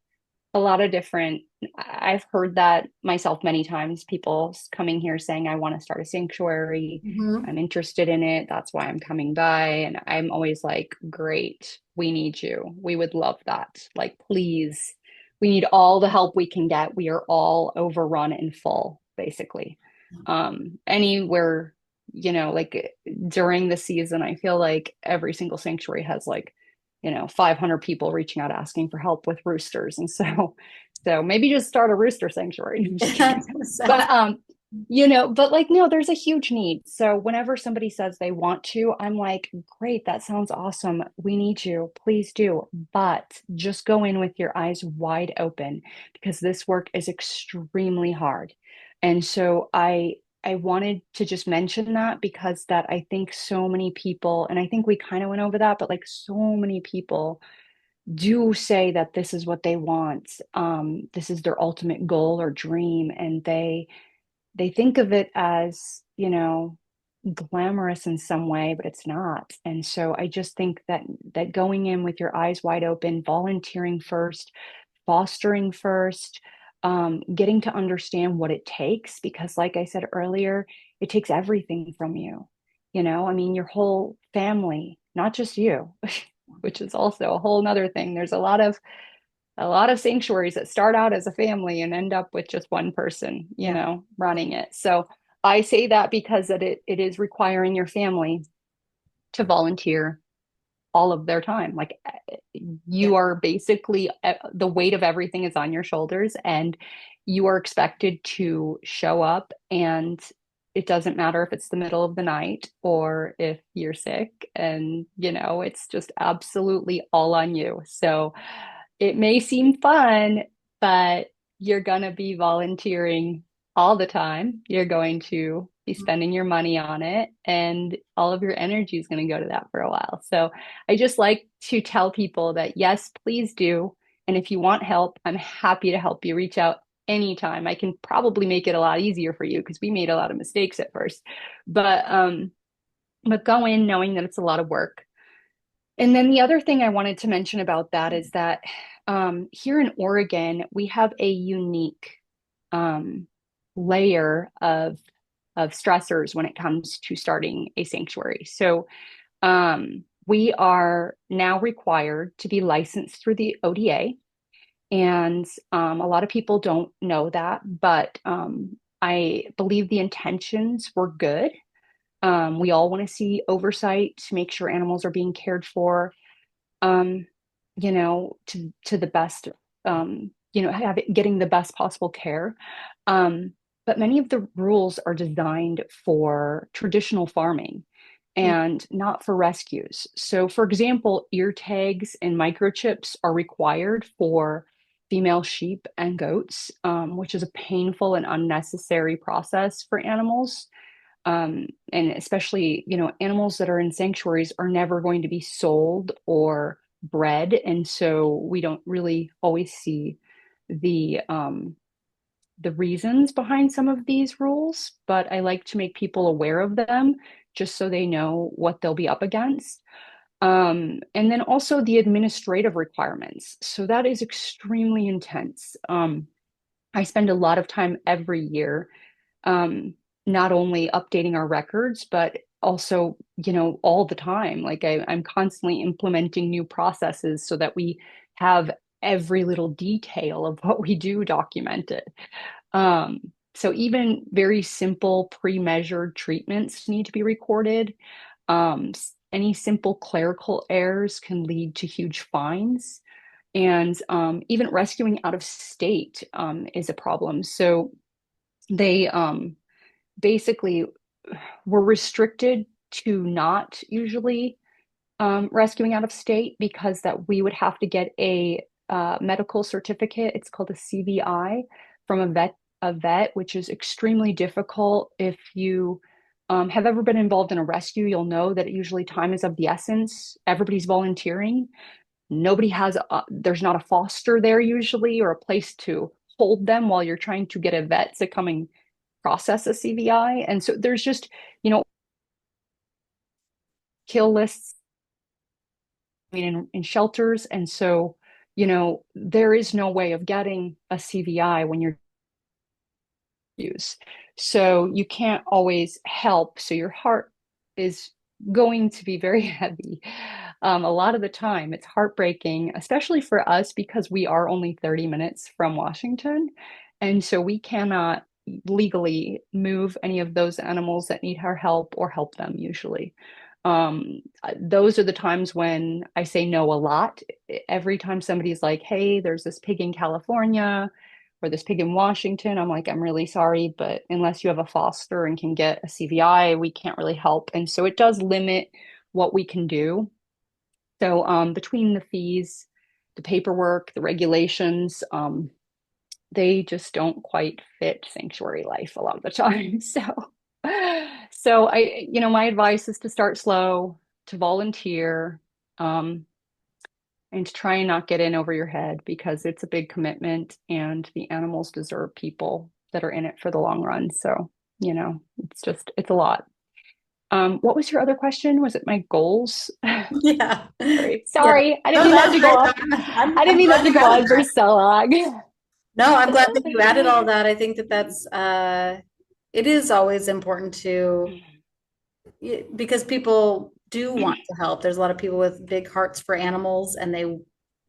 S2: a lot of different, I've heard that myself many times, people coming here saying, I want to start a sanctuary.
S1: Hmm.
S2: I'm interested in it. That's why I'm coming by. And I'm always like, great, we need you. We would love that. Like, please, we need all the help we can get. We are all overrun and full, basically. Anywhere, like during the season, I feel like every single sanctuary has like 500 people reaching out asking for help with roosters. And so maybe just start a rooster sanctuary. I'm just kidding.
S1: Sounds.
S2: But but like no, there's a huge need. So whenever somebody says they want to, I'm like, great, that sounds awesome. We need you. Please do. But just go in with your eyes wide open because this work is extremely hard. And so I wanted to just mention that because that I think so many people, and I think we kind of went over that, but like so many people do say that this is what they want. This is their ultimate goal or dream, and they think of it as, glamorous in some way, but it's not. And so I just think that going in with your eyes wide open, volunteering first, fostering first, getting to understand what it takes, because like I said earlier, it takes everything from you. I mean, your whole family, not just you, which is also a whole nother thing. There's a lot of sanctuaries that start out as a family and end up with just one person,
S1: Yeah.
S2: running it. So I say that because it is requiring your family to volunteer all of their time. Like
S1: Yeah.
S2: you are basically the weight of everything is on your shoulders and you are expected to show up, and it doesn't matter if it's the middle of the night or if you're sick, and it's just absolutely all on you. So it may seem fun, but you're going to be volunteering all the time. You're going to be spending your money on it, and all of your energy is going to go to that for a while. So I just like to tell people that, yes, please do. And if you want help, I'm happy to help you. Reach out anytime. I can probably make it a lot easier for you because we made a lot of mistakes at first. But go in knowing that it's a lot of work. And then the other thing I wanted to mention about that is that here in Oregon, we have a unique um, layer of stressors when it comes to starting a sanctuary. So we are now required to be licensed through the ODA. And a lot of people don't know that, but I believe the intentions were good. We all want to see oversight to make sure animals are being cared for, um, to the best, getting the best possible care. Um, but many of the rules are designed for traditional farming
S1: Mm.
S2: and not for rescues. So, for example, ear tags and microchips are required for female sheep and goats, which is a painful and unnecessary process for animals. And especially, animals that are in sanctuaries are never going to be sold or bred. And so we don't really always see the reasons behind some of these rules, but I like to make people aware of them just so they know what they'll be up against. And then also the administrative requirements. So that is extremely intense. I spend a lot of time every year, um, not only updating our records, but also, all the time. Like I'm constantly implementing new processes so that we have every little detail of what we do documented. So even very simple pre-measured treatments need to be recorded. Any simple clerical errors can lead to huge fines. And even rescuing out of state is a problem. So they basically were restricted to not usually rescuing out of state because that we would have to get a medical certificate. It's called a CVI from a vet, which is extremely difficult. If you have ever been involved in a rescue, you'll know that usually time is of the essence. Everybody's volunteering. There's not a foster there usually, or a place to hold them while you're trying to get a vet to come and process a CVI. And so there's just, you know, kill lists, I mean, in shelters. And so, there is no way of getting a CVI when you're use. So you can't always help. So your heart is going to be very heavy. A lot of the time, it's heartbreaking, especially for us because we are only 30 minutes from Washington. And so we cannot legally move any of those animals that need our help or help them usually. Those are the times when I say no a lot. Every time somebody's like, hey, there's this pig in California or this pig in Washington, I'm like, I'm really sorry, but unless you have a foster and can get a CVI, we can't really help. And so it does limit what we can do. So between the fees, the paperwork, the regulations, they just don't quite fit sanctuary life a lot of the time. So my advice is to start slow, to volunteer, um, and to try and not get in over your head because it's a big commitment and the animals deserve people that are in it for the long run. So, it's a lot. What was your other question? Was it my goals?
S1: Yeah.
S2: Sorry.
S1: Yeah.
S2: Sorry. I didn't
S1: No,
S2: mean that
S1: that's
S2: to go
S1: great.
S2: on. I didn't
S1: I'm
S2: mean that
S1: glad
S2: to
S1: you
S2: go
S1: added
S2: on for
S1: that.
S2: so long.
S1: No, I'm glad that you added all that. I think that it is always important to, because people do want to help. There's a lot of people with big hearts for animals and they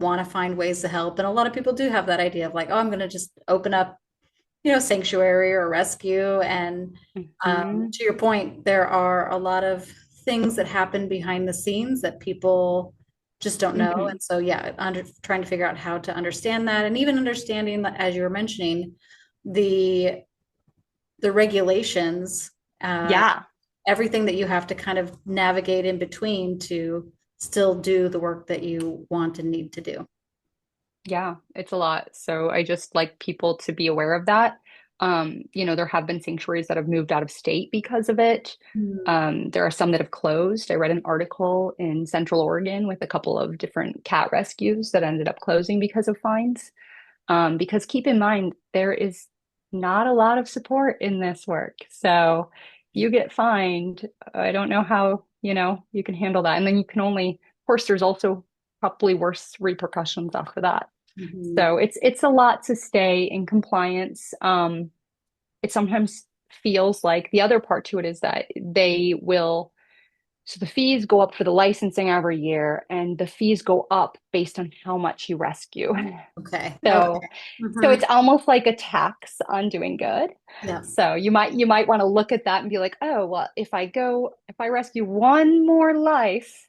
S1: want to find ways to help. And a lot of people do have that idea of like, oh, I'm going to just open up, sanctuary or rescue. And
S2: Mhm.
S1: to your point, there are a lot of things that happen behind the scenes that people just don't know.
S2: Mhm.
S1: And so, yeah, trying to figure out how to understand that, and even understanding that, as you were mentioning, the the regulations, uh,
S2: Yeah.
S1: everything that you have to kind of navigate in between to still do the work that you want and need to do.
S2: Yeah, it's a lot. So I just like people to be aware of that. There have been sanctuaries that have moved out of state because of it.
S1: Mm.
S2: There are some that have closed. I read an article in Central Oregon with a couple of different cat rescues that ended up closing because of fines. Because keep in mind, there is not a lot of support in this work. So you get fined. I don't know how, you can handle that. And then you can only, of course, there's also probably worse repercussions after that.
S1: Mhm.
S2: So it's a lot to stay in compliance. It sometimes feels like the other part to it is that so the fees go up for the licensing every year, and the fees go up based on how much you rescue.
S1: Okay.
S2: So
S1: Okay.
S2: so
S1: Hmm.
S2: it's almost like a tax on doing good.
S1: Yeah.
S2: So you might want to look at that and be like, oh, well, if I rescue one more life,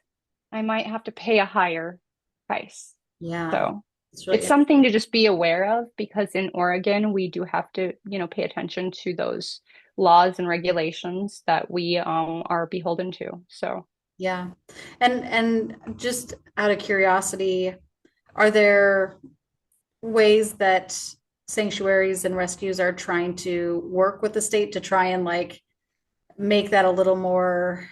S2: I might have to pay a higher price.
S1: Yeah.
S2: So
S1: It's really
S2: it's something to just be aware of because in Oregon, we do have to, pay attention to those laws and regulations that we are beholden to. So
S1: yeah. And just out of curiosity, are there ways that sanctuaries and rescues are trying to work with the state to try and like make that a little more?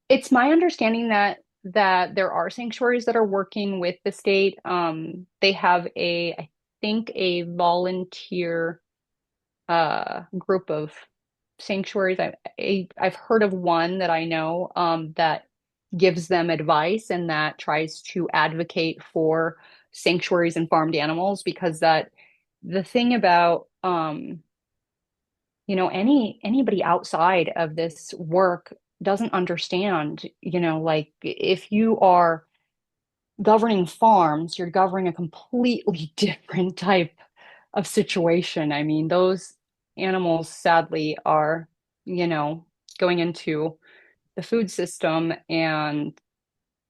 S2: it's my understanding that there are sanctuaries that are working with the state. They have I think a volunteer group of sanctuaries. I've heard of one that I know that gives them advice and that tries to advocate for sanctuaries and farmed animals because that the thing about anybody outside of this work doesn't understand, like if you are governing farms, you're governing a completely different type of situation. I mean, those animals sadly are, you know, going into the food system and,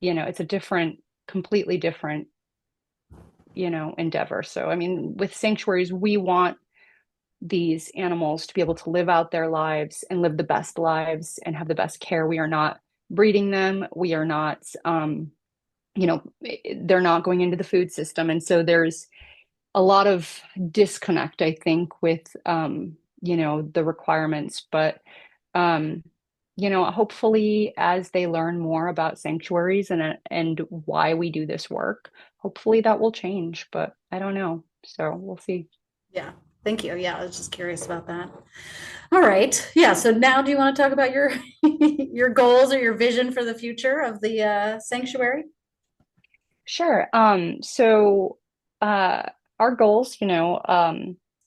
S2: it's a completely different, endeavor. So, I mean, with sanctuaries, we want these animals to be able to live out their lives and live the best lives and have the best care. We are not breeding them. We are not, they're not going into the food system. And so there's a lot of disconnect, I think, with the requirements. But um, hopefully as they learn more about sanctuaries and why we do this work, hopefully that will change, but I don't know. So we'll see.
S1: Yeah, thank you. Yeah, I was just curious about that. All right. Yeah, so now do you want to talk about your your goals or your vision for the future of the sanctuary?
S2: Sure. So our goals,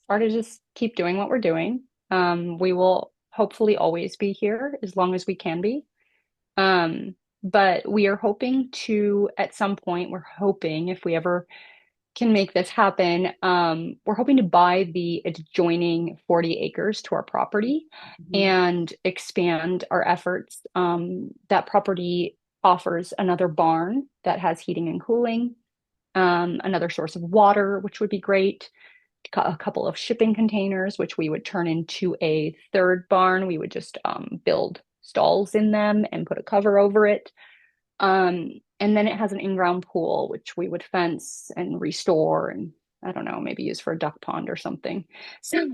S2: are to just keep doing what we're doing. We will hopefully always be here as long as we can be. But we are hoping to, at some point, we're hoping if we ever can make this happen, we're hoping to buy the adjoining 40 acres to our property
S1: Mhm.
S2: and expand our efforts. That property offers another barn that has heating and cooling, another source of water, which would be great, a couple of shipping containers, which we would turn into a third barn. We would just build stalls in them and put a cover over it. And then it has an in-ground pool, which we would fence and restore and I don't know, maybe use for a duck pond or something. So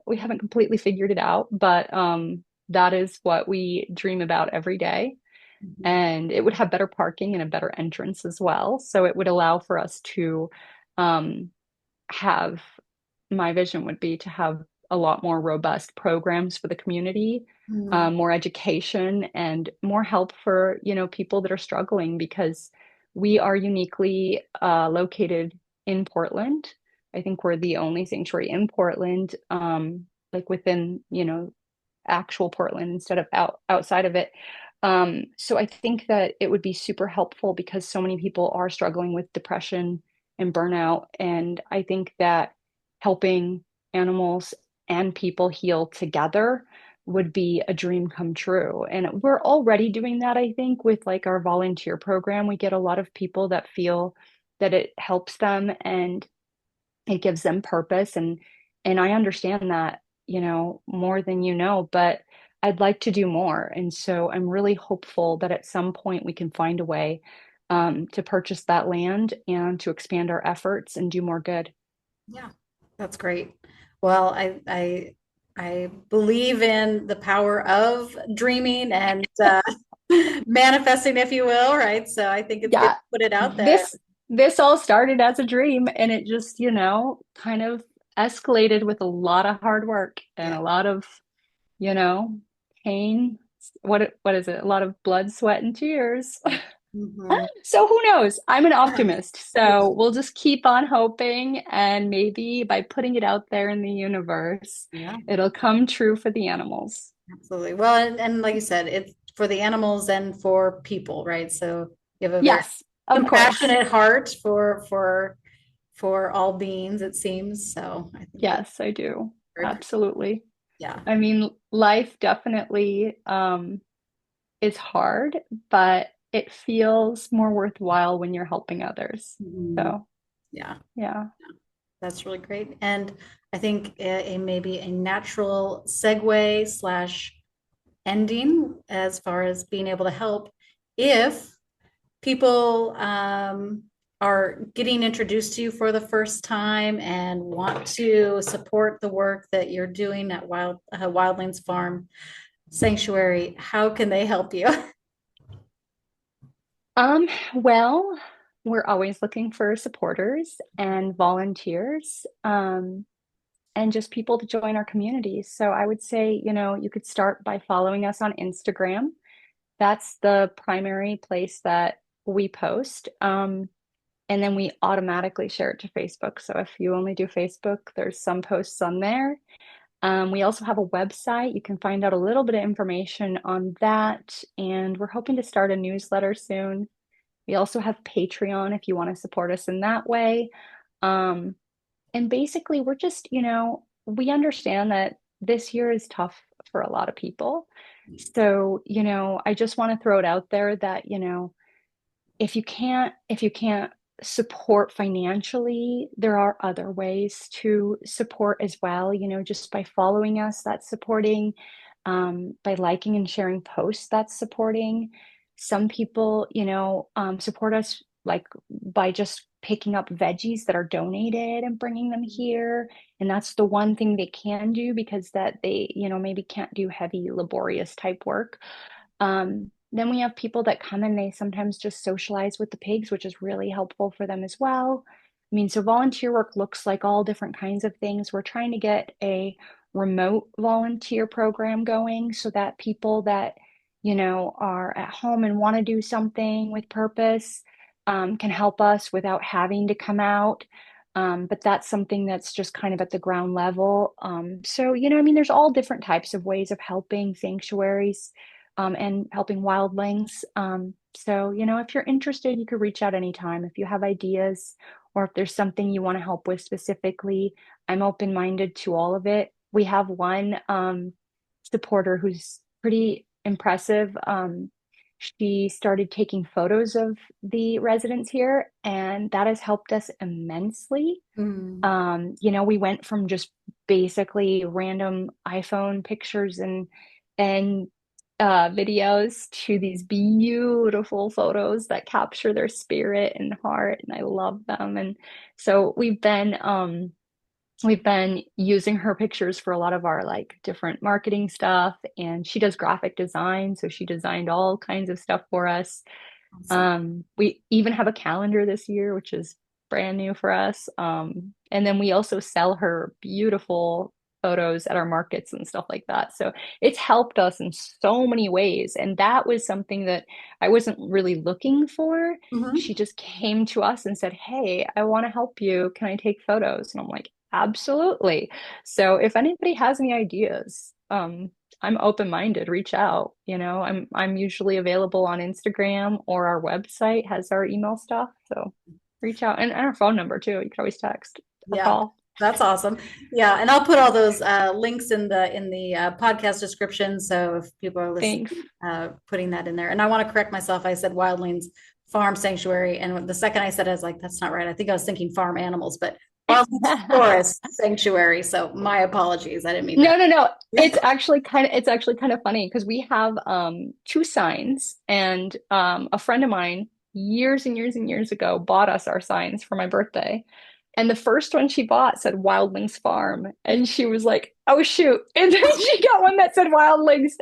S2: we haven't completely figured it out, but that is what we dream about every day.
S1: Mhm.
S2: And it would have better parking and a better entrance as well. So it would allow for us to um, have my vision would be to have a lot more robust programs for the community,
S1: Mhm.
S2: more education and more help for, people that are struggling because we are uniquely located in Portland. I think we're the only sanctuary in Portland, like within, actual Portland instead of outside of it. So I think that it would be super helpful because so many people are struggling with depression and burnout. And I think that helping animals and people heal together would be a dream come true. And we're already doing that, I think, with like our volunteer program. We get a lot of people that feel that it helps them and it gives them purpose and I understand that, more than but I'd like to do more. And so I'm really hopeful that at some point we can find a way to purchase that land and to expand our efforts and do more good.
S1: Yeah, that's great. Well, I believe in the power of dreaming and manifesting, if you will, right? So I think it's good
S2: Yeah,
S1: to put it out there.
S2: this all started as a dream and it just, kind of escalated with a lot of hard work and
S1: Yeah.
S2: a lot of, you know, pain. What is it? A lot of blood, sweat, and tears.
S1: Mhm.
S2: So who knows? I'm an
S1: Yeah.
S2: optimist. So
S1: Yeah.
S2: we'll just keep on hoping and maybe by putting it out there in the universe,
S1: Yeah.
S2: it'll come true for the animals.
S1: Absolutely. Well, and like you said, it's for the animals and for people, right? So you have a very
S2: Yes, of course.
S1: compassionate heart for all beings, it seems. So I think that's
S2: Yes, I do.
S1: very much,
S2: Absolutely.
S1: yeah.
S2: I mean, life definitely is hard, but it feels more worthwhile when you're helping others.
S1: Mhm.
S2: So,
S1: Yeah,
S2: yeah.
S1: that's really great. And I think maybe a natural segue slash ending as far as being able to help if people are getting introduced to you for the first time and want to support the work that you're doing at Wildlings Farm Sanctuary, how can they help you?
S2: Well, we're always looking for supporters and volunteers, and just people to join our community. So I would say, you could start by following us on Instagram. That's the primary place that we post. And then we automatically share it to Facebook. So if you only do Facebook, there's some posts on there. We also have a website. You can find out a little bit of information on that. And we're hoping to start a newsletter soon. We also have Patreon if you want to support us in that way. Um, and basically, we're just, we understand that this year is tough for a lot of people. So, I just want to throw it out there that, if you can't support financially, there are other ways to support as well, just by following us, that's supporting, by liking and sharing posts, that's supporting. Some people, support us like by just picking up veggies that are donated and bringing them here. And that's the one thing they can do because that they, maybe can't do heavy, laborious type work. Then we have people that come and they sometimes just socialize with the pigs, which is really helpful for them as well. I mean, so volunteer work looks like all different kinds of things. We're trying to get a remote volunteer program going so that people that, are at home and want to do something with purpose, can help us without having to come out. But that's something that's just kind of at the ground level. So, I mean, there's all different types of ways of helping sanctuaries, and helping wildlings. So, if you're interested, you could reach out anytime. If you have ideas or if there's something you want to help with specifically, I'm open-minded to all of it. We have one supporter who's pretty impressive. She started taking photos of the residents here, and that has helped us immensely.
S1: Mm.
S2: We went from just basically random iPhone pictures and videos to these beautiful photos that capture their spirit and heart, and I love them. And so we've been using her pictures for a lot of our like different marketing stuff, and she does graphic design, so she designed all kinds of stuff for us.
S1: Awesome.
S2: We even have a calendar this year, which is brand new for us. And then we also sell her beautiful photos at our markets and stuff like that. So it's helped us in so many ways. And that was something that I wasn't really looking for.
S1: Mhm.
S2: She just came to us and said, "Hey, I want to help you. Can I take photos?" And I'm like, "Absolutely." So if anybody has any ideas, I'm open-minded, reach out. I'm usually available on Instagram, or our website has our email stuff. So reach out, and our phone number too. You can always text or
S1: Yeah,
S2: call.
S1: that's awesome. Yeah, and I'll put all those links in the podcast description. So if people are listening,
S2: Thanks.
S1: putting that in there. And I want to correct myself. I said Wildlings Farm Sanctuary, and the second I said, I was like, that's not right. I think I was thinking farm animals, but Wildlings Forest Sanctuary. So my apologies. I didn't mean
S2: No,
S1: that.
S2: no, no.
S1: Yeah.
S2: It's actually kind of funny because we have two signs, and a friend of mine years and years and years ago bought us our signs for my birthday. And the first one she bought said Wildlings Farm. And she was like, "Oh shoot." And then she got one that said Wildlings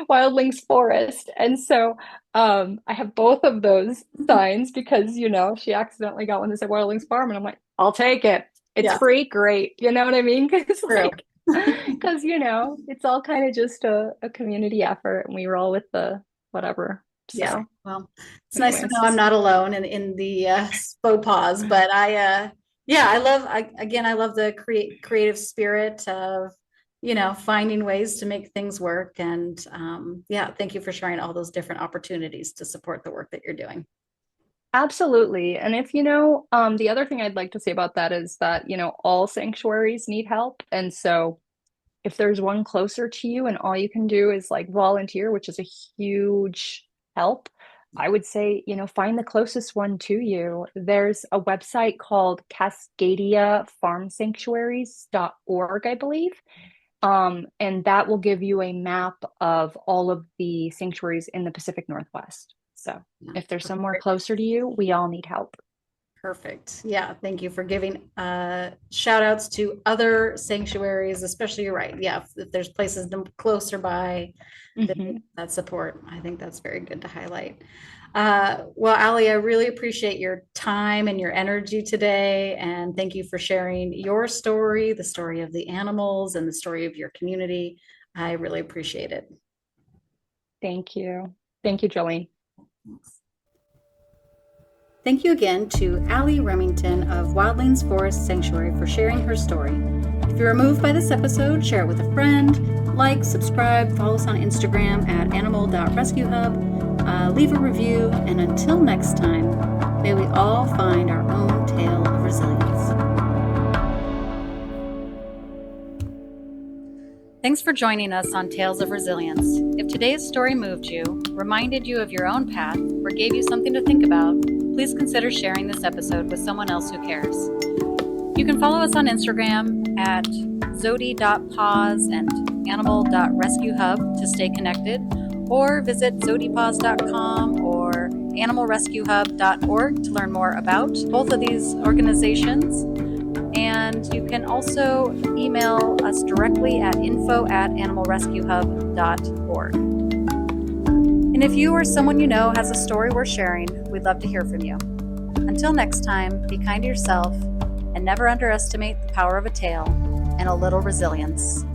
S2: Wildlings Forest. And so I have both of those signs because, she accidentally got one that said Wildlings Farm. And I'm like, "I'll take it. It's
S1: Yeah,
S2: free, great." You know what I mean? Because
S1: true.
S2: because it's all kind of just a community effort, and we roll with the whatever.
S1: Yeah.
S2: So,
S1: Well, it's nice to
S2: anyways,
S1: know I'm not alone in the faux pause, but yeah, I love the creative spirit of, finding ways to make things work. And yeah, thank you for sharing all those different opportunities to support the work that you're doing.
S2: absolutely. And if the other thing I'd like to say about that is that all sanctuaries need help, and so if there's one closer to you and all you can do is like volunteer, which is a huge help, I would say, find the closest one to you. There's a website called CascadiaFarmSanctuaries.org, I believe. And that will give you a map of all of the sanctuaries in the Pacific Northwest. So
S1: Yeah.
S2: if there's somewhere closer to you, we all need help.
S1: Perfect. Yeah, thank you for giving shout outs to other sanctuaries, especially you're right. Yeah, if there's places closer by that
S2: Mhm.
S1: that support, I think that's very good to highlight. Well, Ally, I really appreciate your time and your energy today, and thank you for sharing your story, the story of the animals, and the story of your community. I really appreciate it.
S2: Thank you. Thank you, Jolene.
S1: Thank you again to Ally Remington of Wildlings Forest Sanctuary for sharing her story. If you're moved by this episode, share it with a friend, like, subscribe, follow us on Instagram at animal.rescuehub, leave a review, and until next time, may we all find our own tale of resilience. Thanks for joining us on Tales of Resilience. If today's story moved you, reminded you of your own path, or gave you something to think about, please consider sharing this episode with someone else who cares. You can follow us on Instagram at zodi.pause and animal.rescuehub to stay connected, or visit zodipaws.com or animalrescuehub.org to learn more about both of these organizations. And you can also email us directly at info@animalrescuehub.org. And if you or someone you know has a story worth sharing, we'd love to hear from you. Until next time, be kind to yourself and never underestimate the power of a tale and a little resilience.